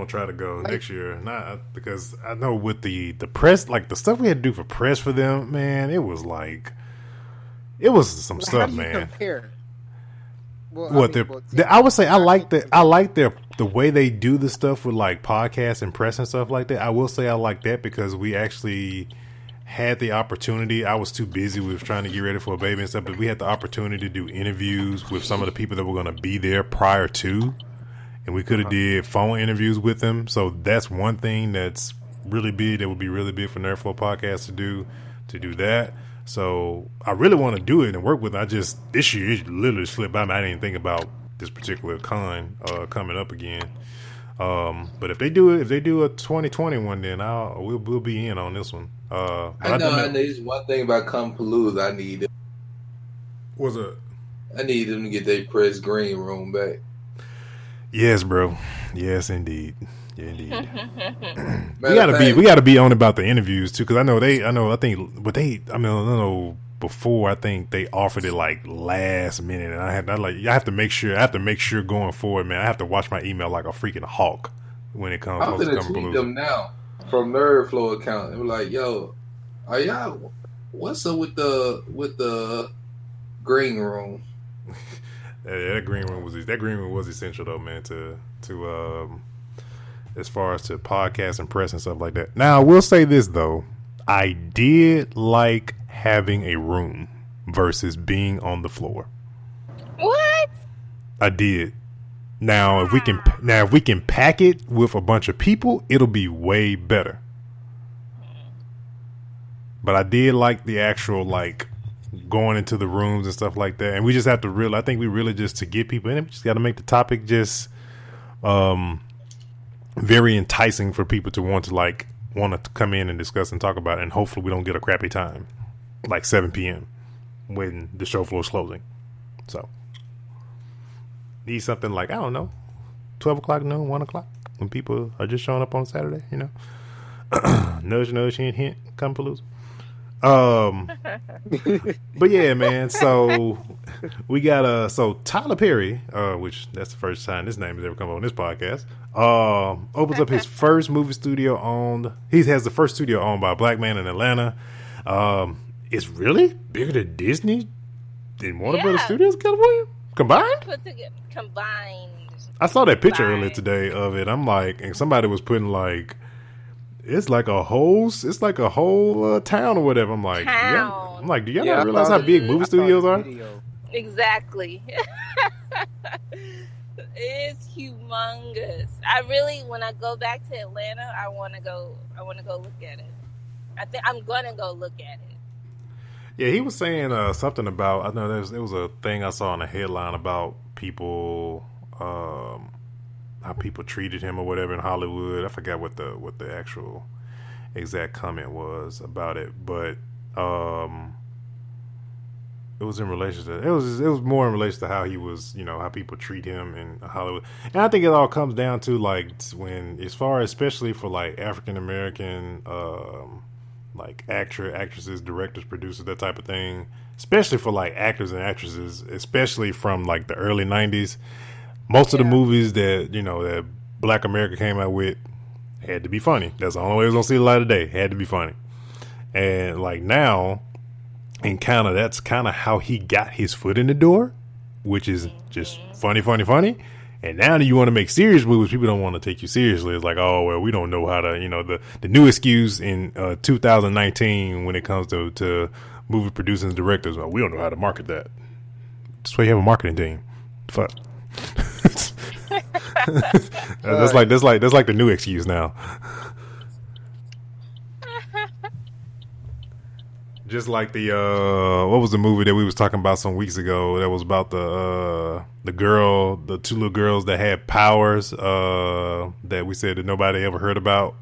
try. To go next year, not because I know with the press, like the stuff we had to do for press for them, man. It was some stuff, man. Compare? Well, I would say I like the way they do the stuff with like podcasts and press and stuff like that. I will say I like that because we actually had the opportunity. I was too busy with trying to get ready for a baby and stuff, but we had the opportunity to do interviews with some of the people that were going to be there prior to, and we could have did phone interviews with them. So that's one thing that's really big. That would be really big for Nerdflow Podcast to do that. So I really want to do it and work with it. This year it literally slipped by me. I didn't even think about this particular con coming up again. But if they do a 2020 one, then we'll be in on this one. I know there's one thing about Compalooza I need. What's up? I need them to get their press green room back. Yes, bro. Yes, indeed. Yeah, indeed. we gotta be on about the interviews too, because I know before I think they offered it like last minute, and I have to make sure going forward, man. I have to watch my email like a freaking hawk when it comes. I'm gonna tweet them now from Nerdflow account. They were like, "Yo, are y'all? What's up with the green room?" that green room was essential though, man. To as far as to podcast and press and stuff like that. Now I will say this though, I did like having a room versus being on the floor. What? I did. Now if we can pack it with a bunch of people, it'll be way better. But I did like the actual like going into the rooms and stuff like that. And we just have to I think we really just to get people in it, we just got to make the topic just very enticing for people to want to come in and discuss and talk about it. And hopefully we don't get a crappy time like 7 p.m. when the show floor is closing. So need something like, I don't know, 12 o'clock, noon, 1 o'clock when people are just showing up on Saturday, you know. Nudge, nudge, hint, hint, come Palooza. But yeah, man, so we got Tyler Perry, which that's the first time this name has ever come on this podcast, opens up his first movie studio he has the first studio owned by a black man in Atlanta. It's really bigger than Disney and Warner Brothers Studios combined. Combined. I saw that picture earlier today of it. I'm like, and somebody was putting like, it's like a whole town or whatever. I'm like, yeah. I'm like, do y'all not realize how big movie studios are? Exactly. It's humongous. When I go back to Atlanta, I want to go look at it. I think I'm gonna go look at it. Yeah, he was saying something about, I know there was a thing I saw in a headline about people, how people treated him or whatever in Hollywood. I forgot what the actual exact comment was about it, but it was in relation to it was more in relation to how he was, you know, how people treat him in Hollywood. And I think it all comes down to like when, as far as especially for like African American like actresses, directors, producers, that type of thing, especially for like actors and actresses, especially from like the early 90s. Most of the movies that, you know, that Black America came out with had to be funny. That's the only way it was gonna see the light of day. Had to be funny. And like now, and that's kind of how he got his foot in the door, which is just funny. And now that you want to make serious movies, people don't want to take you seriously. It's like, oh, well, we don't know how to, you know, the new excuse in 2019 when it comes to movie producers and directors. Well, we don't know how to market that. That's why you have a marketing team. Fuck. That's like the new excuse now. Just like the what was the movie that we was talking about some weeks ago that was about the two little girls that had powers that we said that nobody ever heard about,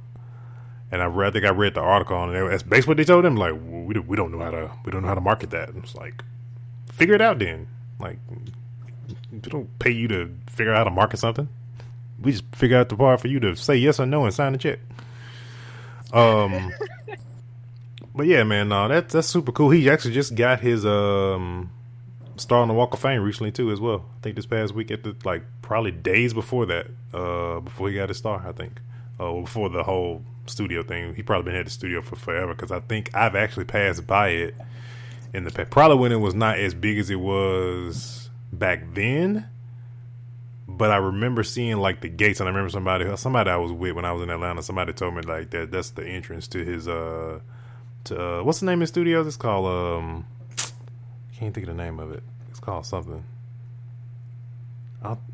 and I think I read the article on it. That's basically what they told them, like, we don't know how to market that. And it's like, figure it out then. Like, we don't pay you to figure out how to market something. We just figure out the part for you to say yes or no and sign the check. But yeah, man, no, that's super cool. He actually just got his star on the Walk of Fame recently too, as well. I think this past week, at the like probably days before that, before he got his star. I think, before the whole studio thing. He probably been at the studio for forever, because I think I've actually passed by it in the past, probably when it was not as big as it was back then. But I remember seeing like the gates, and I remember somebody I was with when I was in Atlanta. Somebody told me like that's the entrance to his to what's the name of the studios? It's called can't think of the name of it. It's called something.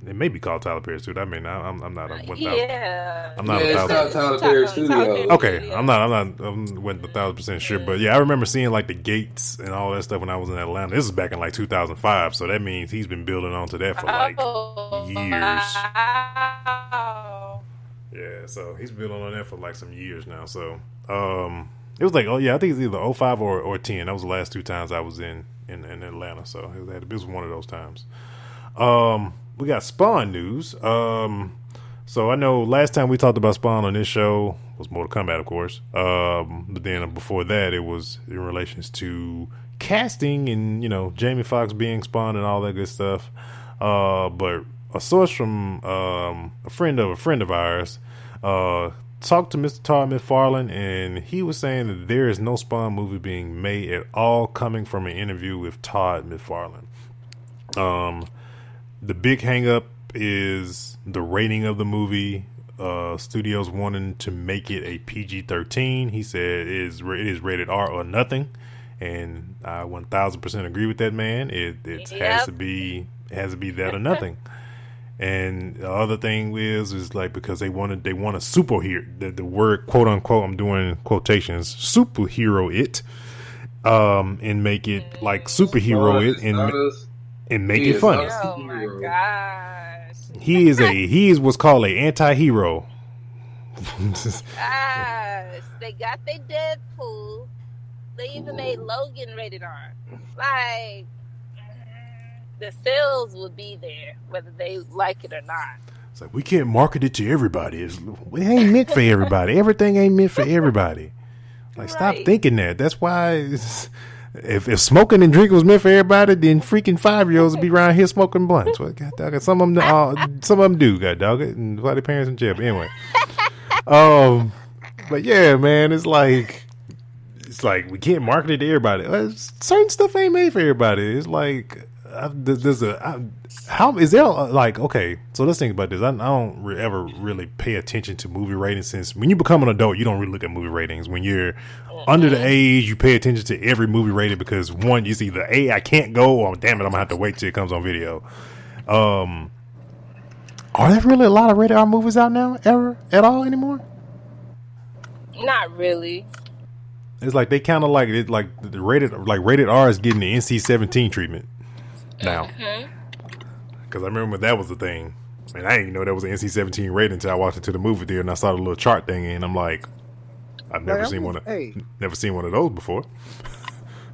It may be called Tyler Perry Studio. I mean, I'm not a 1,000. Yeah. I'm not it's not Tyler Perry Studio. Okay, I'm 1,000% sure, but yeah, I remember seeing like the gates and all that stuff when I was in Atlanta. This is back in like 2005, so that means he's been building onto that for like years. Wow. Yeah, so he's building on that for like some years now. So it was like, I think it's either 05 or 10. That was the last 2 times I was in Atlanta. So it was one of those times. We got Spawn news. So I know last time we talked about Spawn on this show was Mortal Kombat, of course. But then before that, it was in relations to casting and, Jamie Foxx being Spawn and all that good stuff. But a source from a friend of ours talked to Mr. Todd Macfarland, and he was saying that there is no Spawn movie being made at all, coming from an interview with Todd Macfarland. The big hang up is the rating of the movie. Studios wanting to make it a PG-13. He said it is rated R or nothing, and I 1,000% agree with that man. It has to be that or nothing. And the other thing is like, because they want a superhero, the word quote unquote, I'm doing quotations, superhero it, and make it like superhero it and make it funny. Oh my gosh. He is what's called an anti-hero. Gosh, they got their Deadpool. They even made Logan rated R. Like, the sales would be there, whether they like it or not. It's like, we can't market it to everybody. It ain't meant for everybody. Everything ain't meant for everybody. Like, stop thinking that. That's why if smoking and drinking was meant for everybody, then freaking 5-year-olds would be around here smoking blunts. Well, God dog it. Some of them do, God dog it, and why their parents in jail. But anyway, but yeah, man, it's like we can't market it to everybody. Certain stuff ain't made for everybody. It's like how is there like, okay, so let's think about this. I don't ever really pay attention to movie ratings, since when you become an adult, you don't really look at movie ratings. When you're under the age, you pay attention to every movie rating, because one, it's either I can't go, or damn it, I'm gonna have to wait till it comes on video. Are there really a lot of rated R movies out now at all anymore? Not really. It's like they kind of like it, like the rated R is getting the NC-17 treatment now. Because I remember that was the thing. And I didn't even know that was an NC-17 rating until I walked into the movie theater and I saw the little chart thing, and I'm like, I've never seen one of those before.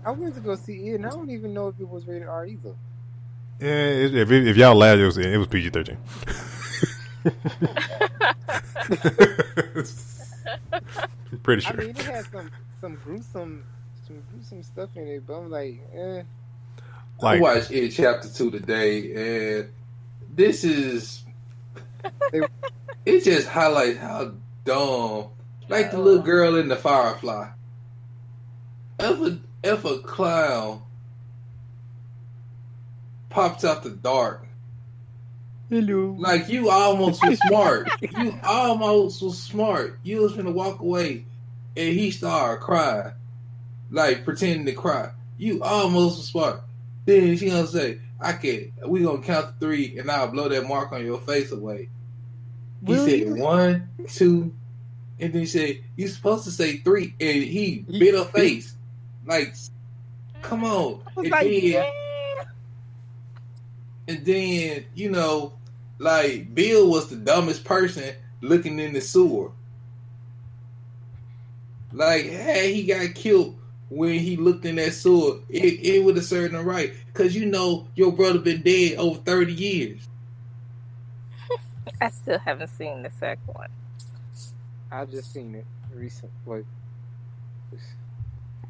I went to go see it, and I don't even know if it was rated R either. Yeah, if y'all laughed, it was PG-13. Pretty sure. I mean, it had some gruesome stuff in it, but I'm like, I watched It Chapter 2 today, and this is it just highlights how dumb, like the little girl in the Firefly. If a clown pops out the dark, hello, like, you almost was smart. You almost was smart. You was gonna walk away, and he started crying, like pretending to cry. You almost was smart. Then she gonna say, we gonna count to 3 and I'll blow that mark on your face away. He said 1, 2, and then he said, you supposed to say 3, and he bit her face. Like, come on. And then, like, Bill was the dumbest person looking in the sewer. Like, had he got killed when he looked in that sewer, it would have served him right. Because your brother been dead over 30 years. I still haven't seen the second one. I just seen it recently.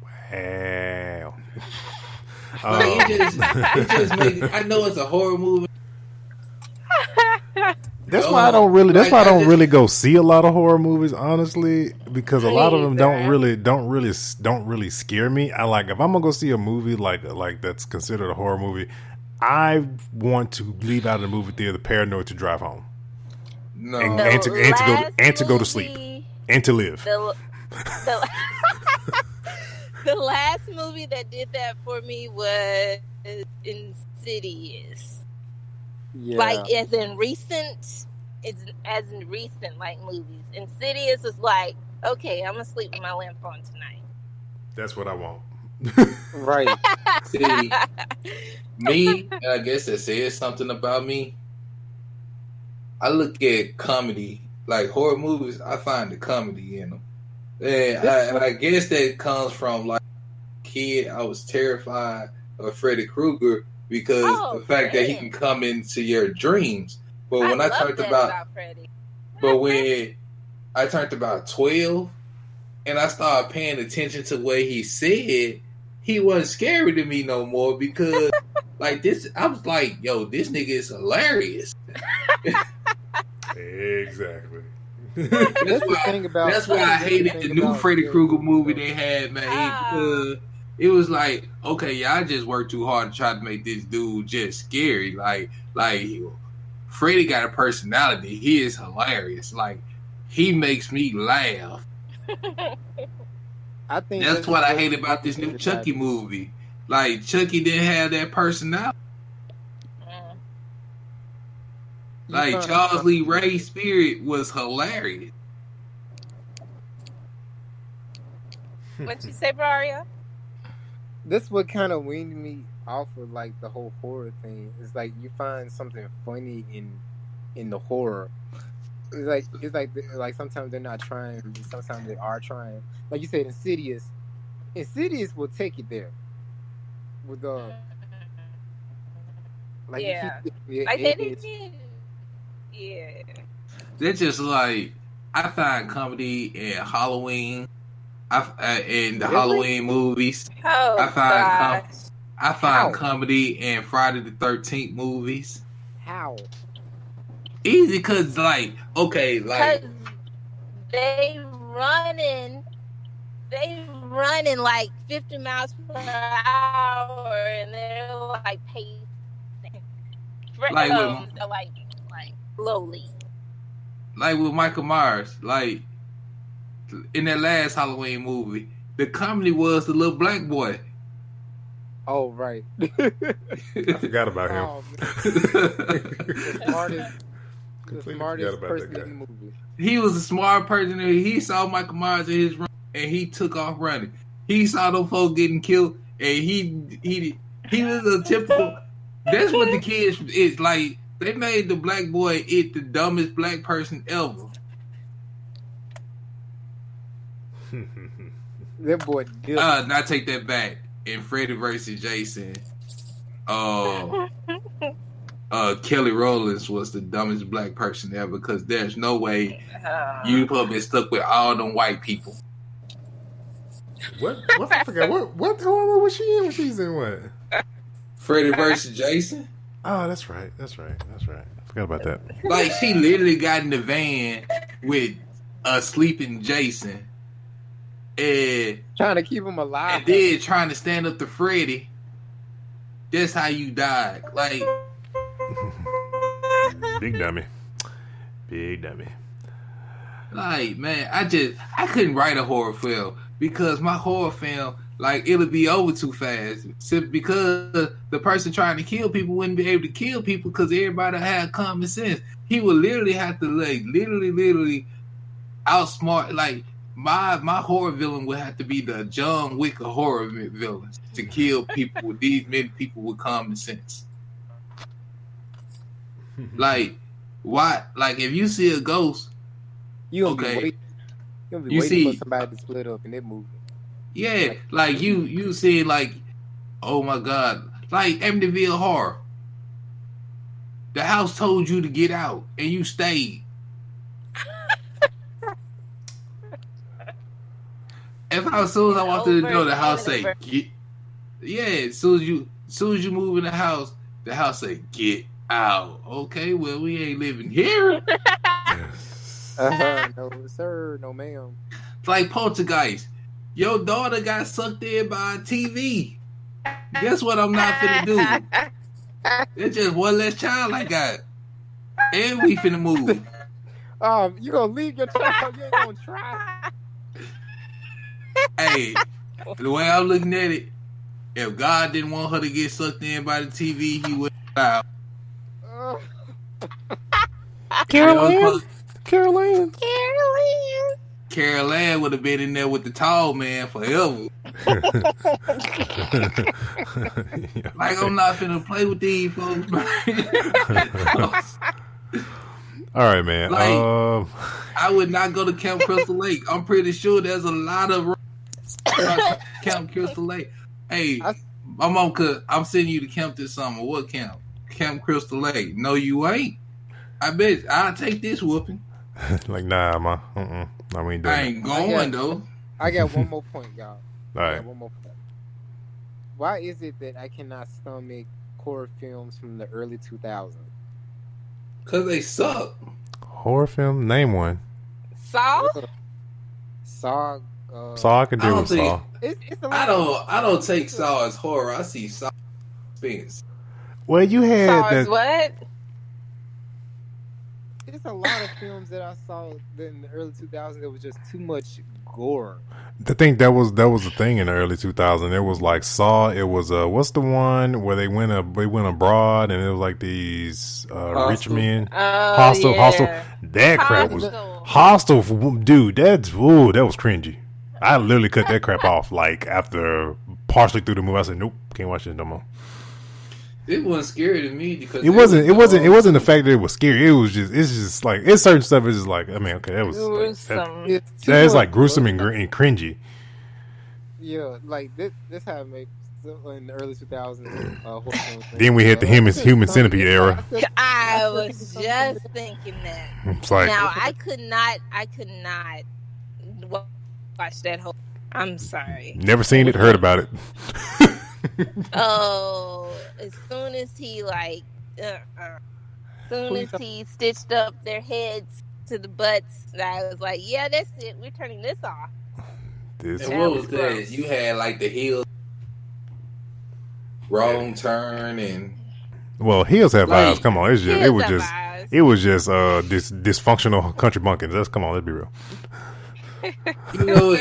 Wow. It just makes, I know it's a horror movie. That's why I don't really go see a lot of horror movies, honestly, because a lot of them don't really scare me. I like, if I'm gonna go see a movie like that's considered a horror movie, I want to leave out of the movie theater paranoid to drive home. No, and to go to sleep and to live. The last movie that did that for me was Insidious. Yeah. Like as in recent like movies. Insidious was like, okay, I'm gonna sleep with my lamp on tonight. That's what I want. Right. See, me, I guess that says something about me. I look at comedy, like horror movies, I find the comedy in them. And I guess that comes from, like, kid, I was terrified of Freddy Krueger because the fact that he can come into your dreams. But when I turned about Freddy. But when I turned about 12 and I started paying attention to what he said, he wasn't scary to me no more because like this, I was like, yo, this nigga is hilarious. Exactly. That's why I hated the new Freddy Krueger movie they had, man. Because it was like, okay, yeah, I just worked too hard to try to make this dude just scary. Like Freddy got a personality. He is hilarious. Like, he makes me laugh. I think that's what I hate about this new Chucky movie. Like, Chucky didn't have that personality. Like, Charles Lee Ray's spirit was hilarious. What you say, Mario? This what kind of weaned me off of like the whole horror thing. It's like you find something funny in the horror. It's like sometimes they're not trying, sometimes they are trying. Like you said, Insidious will take it there. With like yeah, yeah. They're just like, I find comedy in Halloween. In the Halloween movies. I find comedy in Friday the 13th movies. How? Easy, because, like, okay, like... They running like 50 miles per hour, and they're, like, pacing. Like, they're, like, slowly. Like, with Michael Myers, like, in that last Halloween movie, the comedy was the little black boy. Oh, right. I forgot about him. The smartest person in the movie. He was a smart person. He saw Michael Myers in his room, and he took off running. He saw them folks getting killed, and he was a typical... That's what the kids is like. They made the black boy the dumbest black person ever. That boy now take that back. In Freddy vs. Jason, Kelly Rowlands was the dumbest black person ever because there's no way you have been stuck with all them white people. What? I forgot. What horror was she in when she's in what? Freddy vs. Jason? Oh, that's right. I forgot about that. Like, she literally got in the van with a sleeping Jason. And trying to keep him alive. And then trying to stand up to Freddy. That's how you died. Like... Big dummy. Like, man, I couldn't write a horror film because my horror film, like, it'll be over too fast. Because the person trying to kill people wouldn't be able to kill people because everybody had common sense. He would literally have to, like, literally outsmart, like, my horror villain would have to be the John Wick of horror villains to kill people with these many people with common sense. Like, why? Like, if you see a ghost, you'll be waiting for somebody to split up in that movie. Yeah, like you see, like, oh my God, like Amityville Horror. The house told you to get out, and you stayed. As soon as I walked through the door, the house say, "Get." Yeah, as soon as you move in the house say, "Get out." Okay, well, we ain't living here. No sir, no ma'am. It's like Poltergeist. Your daughter got sucked in by a TV. Guess what I'm not finna do? It's just one less child I got. And we finna move. You gonna leave your child? You ain't gonna try. Hey, The way I'm looking at it, if God didn't want her to get sucked in by the TV, he wouldn't allow. Carol Ann would have been in there with the tall man forever. Like, I'm not finna play with these folks, man. All right, man. Like, I would not go to Camp Crystal Lake. I'm pretty sure there's a lot of Camp Crystal Lake. Hey, my mom I'm sending you to camp this summer. What camp? Camp Crystal Lake. No, you ain't. I bet I'll take this whooping. Like, nah, ma. I ain't going, though. I got one more point, y'all. All right. One more point. Why is it that I cannot stomach horror films from the early 2000s? Because they suck. Horror film? Name one. Saw? Saw. Saw, I can do with Saw. It's I don't take Saw as horror. I see Saw suspense. Well, you had Saw that. as what? There's a lot of films that I saw in the early 2000s that was just too much gore. I think that was the thing in the early 2000s. It was like Saw. It was what's the one where they went abroad and it was like these rich men. Hostel. That crap was Hostel. Dude, that was cringy. I literally cut that crap off like after partially through the movie. I said, nope, can't watch this no more. It wasn't scary to me because it wasn't the fact that it was scary. It's just like it's certain stuff. It's just like, I mean, okay, that was gruesome. It's like gruesome and cringy. Yeah, like this how it makes in the early 2000s. Then we had the human centipede era. I was just thinking that. It's like, now I could not watch that whole. I'm sorry. Never seen it, heard about it. Oh, as soon as he stitched up their heads to the butts, I was like, yeah, that's it. We're turning this off. And what was that? You had like the heel wrong turn and. Well, heels have eyes. Come on, it was just this dysfunctional country bumpkins. Let's be real. You know,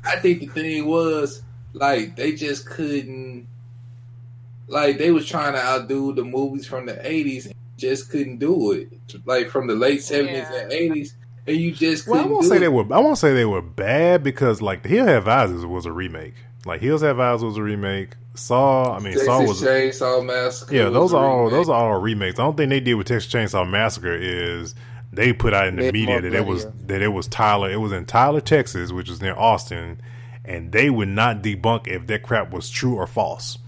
I think the thing was. Like, they just couldn't... Like, they was trying to outdo the movies from the 80s and just couldn't do it. Like, from the late 70s and 80s, and you just couldn't I won't say they were bad because, like, The Hills Have Eyes was a remake. Like, Hills Have Eyes was a remake. Saw was... Chainsaw Massacre. Yeah, those are all remakes. The only thing they did with Texas Chainsaw Massacre is they put out in the media that it was in Tyler, Texas, which was near Austin, and they would not debunk if that crap was true or false.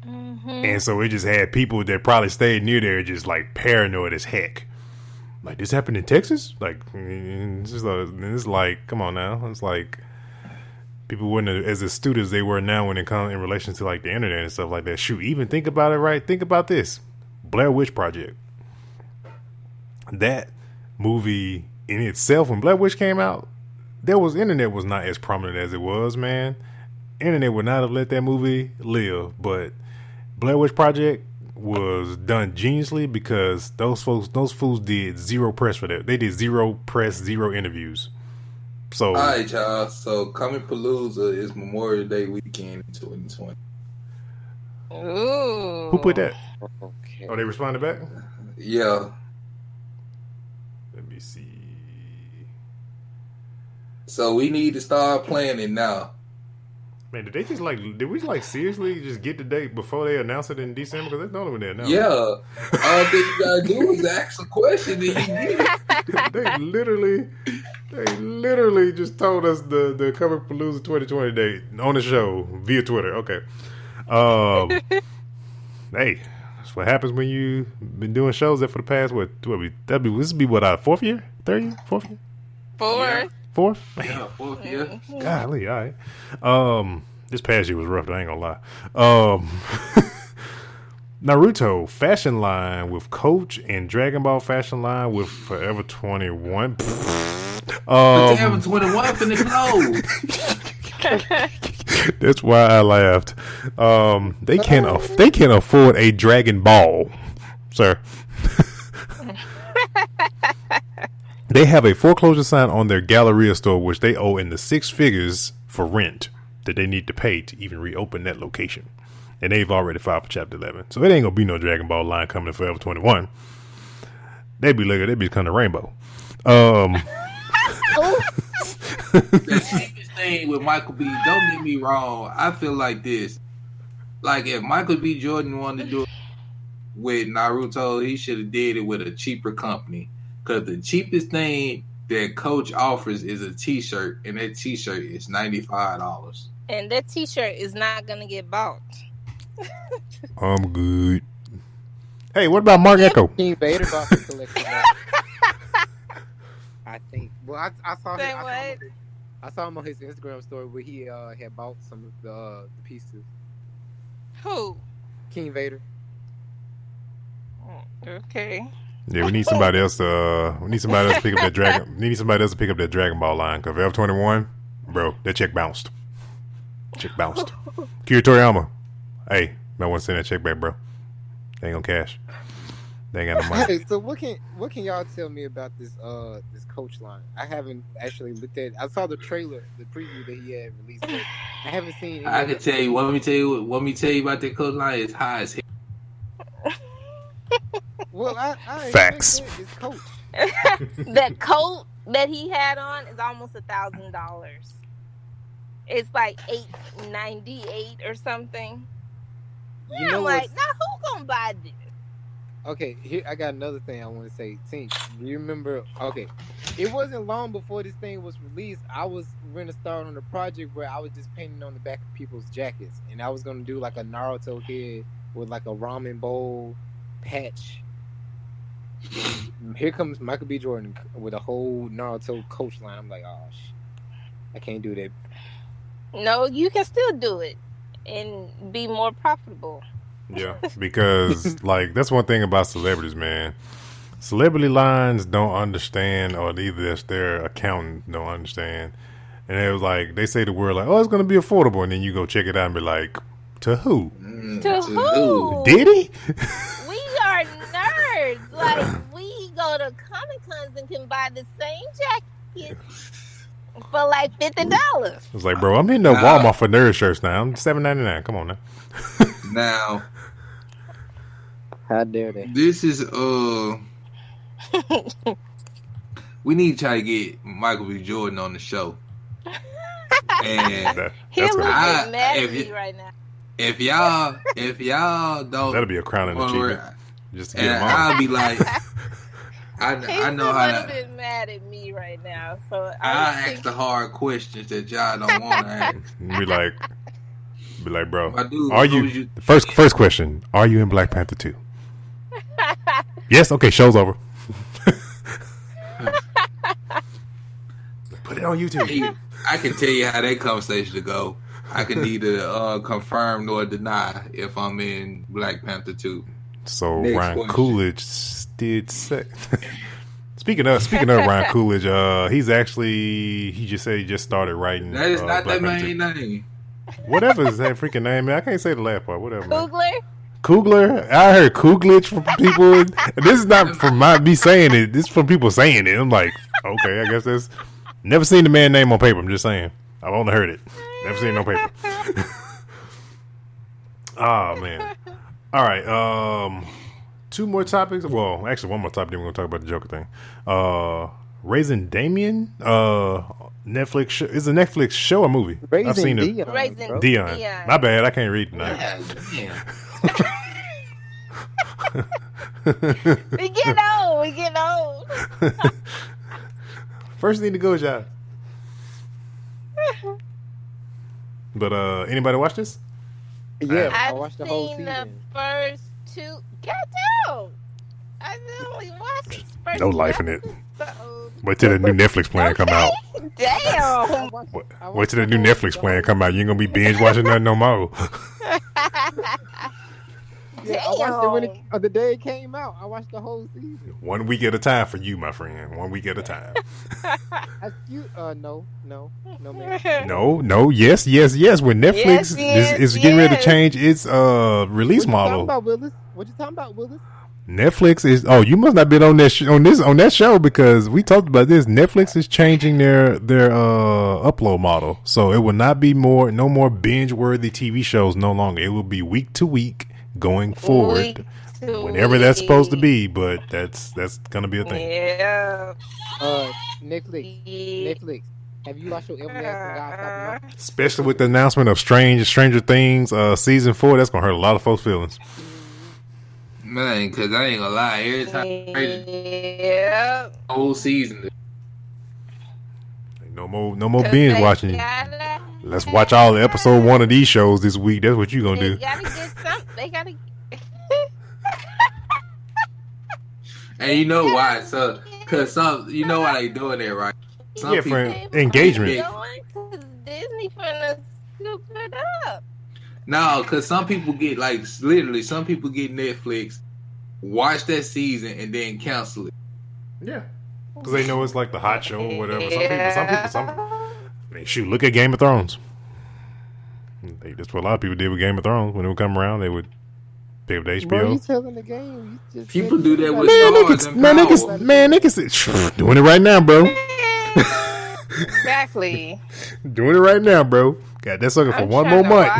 Mm-hmm. And so it just had people that probably stayed near there just like paranoid as heck. Like, this happened in Texas? Like, it's like, come on now. It's like people weren't as astute as they were now when it comes in relation to like the internet and stuff like that. Shoot, even think about it, right? Think about this. Blair Witch Project. That movie in itself, when Blair Witch came out, internet was not as prominent as it was, man. Internet would not have let that movie live, but Blair Witch Project was done geniusly because those fools did zero press for that. They did zero press, zero interviews. So, all right, y'all. So, Coming-Palooza is Memorial Day weekend in 2020. Ooh. Who put that? Okay. Oh, they responded back? Yeah. Let me see. So we need to start planning now. Man, did we seriously just get the date before they announce it in December? Because that's not when they announced it. Yeah. All thing you gotta do is ask a question and you get it. They literally just told us the Coming-Palooza 2020 date on the show via Twitter. Okay. Hey, that's what happens when you've been doing shows that for the past this would be what, our fourth year? Third year? Fourth year? Fourth? Yeah, fourth year. Golly, all right. This past year was rough, I ain't gonna lie. Naruto fashion line with Coach and Dragon Ball fashion line with Forever 21. Forever 21 finna close. That's why I laughed. They can't afford a Dragon Ball, sir. They have a foreclosure sign on their Galleria store, which they owe in the six figures for rent. that they need to pay to even reopen that location. And they've already filed for Chapter 11. So it ain't going to be no Dragon Ball line coming to Forever 21. They be kind of rainbow. The cheapest thing with Michael B, don't get me wrong, I feel like this. Like, if Michael B. Jordan wanted to do it with Naruto, he should have did it with a cheaper company. Because the cheapest thing that Coach offers is a t-shirt, and that t-shirt is $95. And that t-shirt is not going to get bought. I'm good. Hey, what about Mark Echo? King Vader bought the collection. I think. Well, I saw him on his Instagram story where he had bought some of the pieces. Who? King Vader. Okay. Yeah, we need somebody else to pick up that Dragon. We need somebody else to pick up that Dragon Ball line because F21, bro, that check bounced. Kira Toriyama. Hey, no one send that check back, bro. They ain't gonna cash. They ain't got no money. Hey, so what can y'all tell me about this coach line? I haven't actually looked at it. I saw the trailer, the preview that he had released, but I haven't seen it. I can tell you. Let me tell you about that coach line. It's high as hell. Well, I facts. It's coach. That coat that he had on is almost $1,000. It's like $898 or something. You know, I'm like, now who gonna buy this? Okay, here I got another thing I want to say. Tink, do you remember? Okay, it wasn't long before this thing was released. I was going to start on a project where I was just painting on the back of people's jackets, and I was going to do like a Naruto head with like a ramen bowl patch. Here comes Michael B. Jordan with a whole Naruto coach line. I'm like, oh, I can't do that. No, you can still do it and be more profitable. Yeah, because like that's one thing about celebrities, man. Celebrity lines don't understand, or either their accountant don't understand. And it was like they say the word like, "Oh, it's going to be affordable," and then you go check it out and be like, "To who? To who? Did he?" We are nerds. Like we go to Comic Cons and can buy the same jacket for like $50. It's like, bro, I'm hitting up Walmart for nerd shirts now. I'm $7.99. Come on now. Now, how dare they? this is we need to try to get Michael B. Jordan on the show. And He'll look mad at me right now. If y'all don't, that'll be a crowning achievement. Just to get him on. I'll be like, I know how to. He's a little bit mad at me right now, so I ask the hard questions that y'all don't want to ask. Be like, bro, Dude, are you first question? Are you in Black Panther 2? Yes. Okay. Show's over. Put it on YouTube. I can tell you how that conversation to go. I can neither confirm nor deny if I'm in Black Panther 2. So next Ryan question. Coolidge did say. Speaking of Ryan Coolidge, he just said he just started writing. That is not Black that Panther main name. Whatever is that freaking name, man. I can't say the last part. Whatever. Kugler? I heard Coolidge from people. This is not from me saying it. This is from people saying it. I'm like, okay, I guess that's. Never seen the man name on paper. I'm just saying. I've only heard it. Never seen it on paper. Oh, man. All right. Two more topics. Well, actually, one more topic. Then we're going to talk about the Joker thing. Raising Damien. Netflix show. It's a Netflix show or movie? I've seen it. Raising Dion. My bad. I can't read tonight. We get old. First thing to go is y'all. But anybody watch this? Yeah, I I've watched the whole seen season. the first two. Get down! I only watched the first. No life in it. Wait till the new Netflix plan come out. Damn. Wait till the new Netflix plan come out. You ain't gonna be binge watching nothing no more. Yeah, I watched it the day it came out. I watched the whole season. 1 week at a time for you, my friend. 1 week at a time. No, man. No, yes. When Netflix is getting ready to change its release model. What you talking about, Willis? Netflix is. Oh, you must not been on that show because we talked about this. Netflix is changing their upload model, so it will not be no more binge worthy TV shows. No longer, it will be week to week going forward, whenever that's supposed to be. But that's gonna be a thing. Yeah. Netflix. Have you watched your Everlasting God? Especially with the announcement of Stranger Things season 4, that's gonna hurt a lot of folks' feelings. Man, because I ain't gonna lie, every time whole season. No more binge watching. Let's watch all the episode 1 of these shows this week. That's what you gonna do. They gotta. And you know why? So, cause you know why they doing that, right? For engagement. Disney finna scoop it up. No, because some people get literally, some people get Netflix, watch that season, and then cancel it. Yeah, because they know it's like the hot show or whatever. Some people. I mean, shoot, look at Game of Thrones. That's what a lot of people did with Game of Thrones. When it would come around, they would pick up the HBO. Bro, you telling the game? People do that with Stars and Power. Niggas doing it right now, bro. Exactly. Doing it right now, bro. Got that sucker for one more month.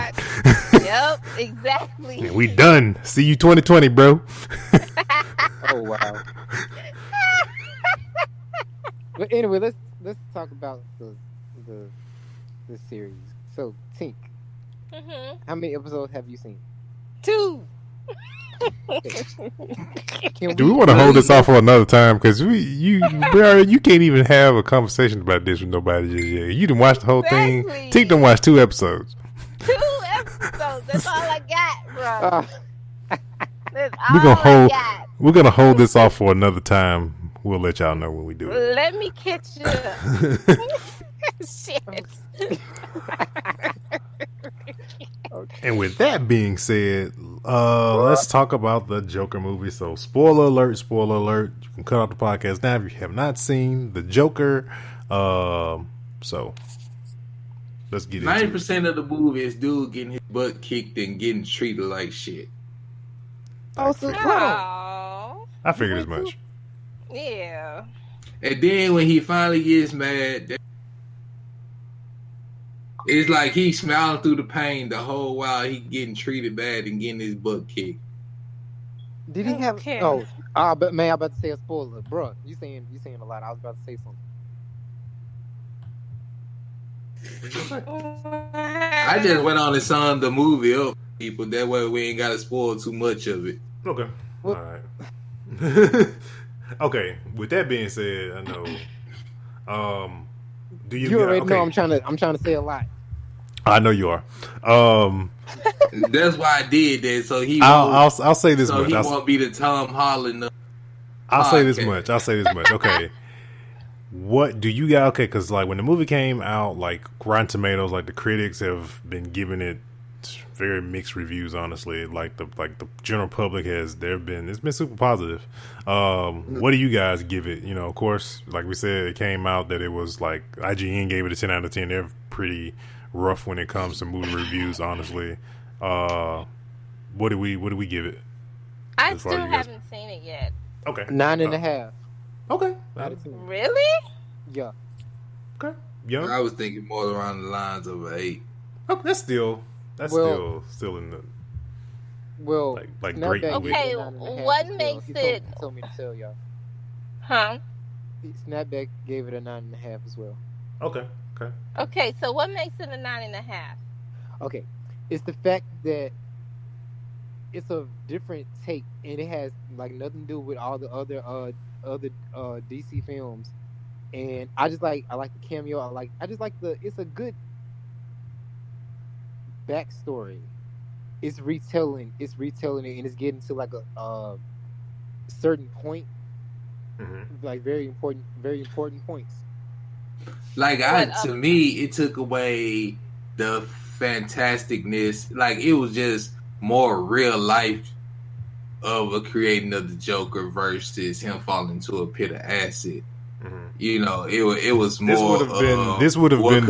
Yep, exactly. And we done. See you 2020, bro. Oh wow. But anyway, let's talk about the series. So, Tink, how many episodes have you seen? 2. Do we want to hold this off for another time? Because you can't even have a conversation about this with nobody just yet. You didn't watch the whole thing. Tink done watched 2 episodes. 2 episodes. That's all I got, bro. We're gonna hold this off for another time. We'll let y'all know when we do it. Let me catch you up. Shit. Okay. And with that being said, let's talk about the Joker movie. So, spoiler alert. You can cut off the podcast now if you have not seen the Joker. So, let's get into it. 90% of the movie is dude getting his butt kicked and getting treated like shit. I figured as much. Yeah. And then when he finally gets mad, it's like he's smiling through the pain the whole while he getting treated bad and getting his butt kicked. Did he have? But man, I'm about to say a spoiler, bro. You saying a lot. I was about to say something. I just went on and summed the movie up for people. That way we ain't got to spoil too much of it. Okay. All right. Okay. With that being said, I know. Do you already know I'm trying to say a lot. I know you are. That's why I did that. So I'll say this much. He won't be the Tom Holland. I'll say this much. Okay. What do you got? Okay, because like when the movie came out, like Rotten Tomatoes, like the critics have been giving it very mixed reviews. Honestly, like the general public it's been super positive. What do you guys give it? You know, of course, like we said, it came out that it was like IGN gave it a 10 out of 10. They're pretty rough when it comes to movie reviews. Honestly, what do we give it? I still haven't seen it yet. Okay, 9.5. Okay, really? Yeah. Okay. Young. I was thinking more around the lines of 8. Oh, that's still in the like great movie. Okay, what makes it? He told me to tell y'all. Huh? Snapback gave it a 9.5 as well. Okay. So what makes it a 9.5? Okay, it's the fact that it's a different take, and it has like nothing to do with all the other DC films. And I like the cameo. It's a good backstory. It's retelling it, and it's getting to like a certain point, like very important points. Like to me, it took away the fantasticness. Like it was just more real life of a creating of the Joker versus him falling into a pit of acid. You know, it was more. This would have been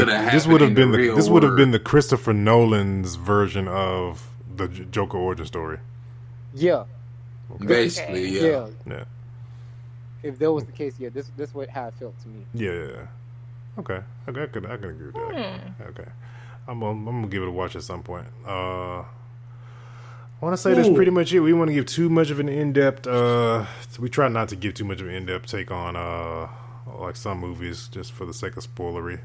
the Christopher Nolan's version of the Joker origin story. Yeah, Okay. Basically, yeah. If that was the case, this what how it felt to me. Yeah. Okay. I can agree with that. Okay. I'm gonna give it a watch at some point. I want to say that's pretty much it. We want to give too much of an in-depth. We try not to give too much of an in-depth take on like some movies, just for the sake of spoilery.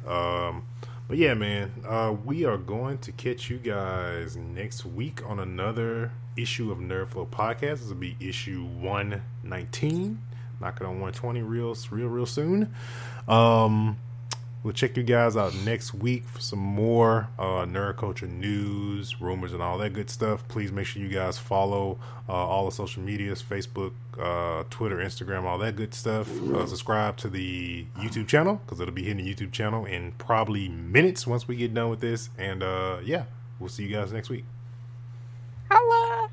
But yeah, man, we are going to catch you guys next week on another issue of Nerdflow Podcast. This will be issue 119. Knocking on 120 real soon. We'll check you guys out next week for some more nerd culture news, rumors, and all that good stuff. Please make sure you guys follow all the social medias, Facebook, Twitter, Instagram, all that good stuff. Subscribe to the YouTube channel, because it'll be hitting the YouTube channel in probably minutes once we get done with this. And yeah, we'll see you guys next week. Hello.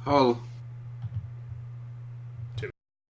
Oh.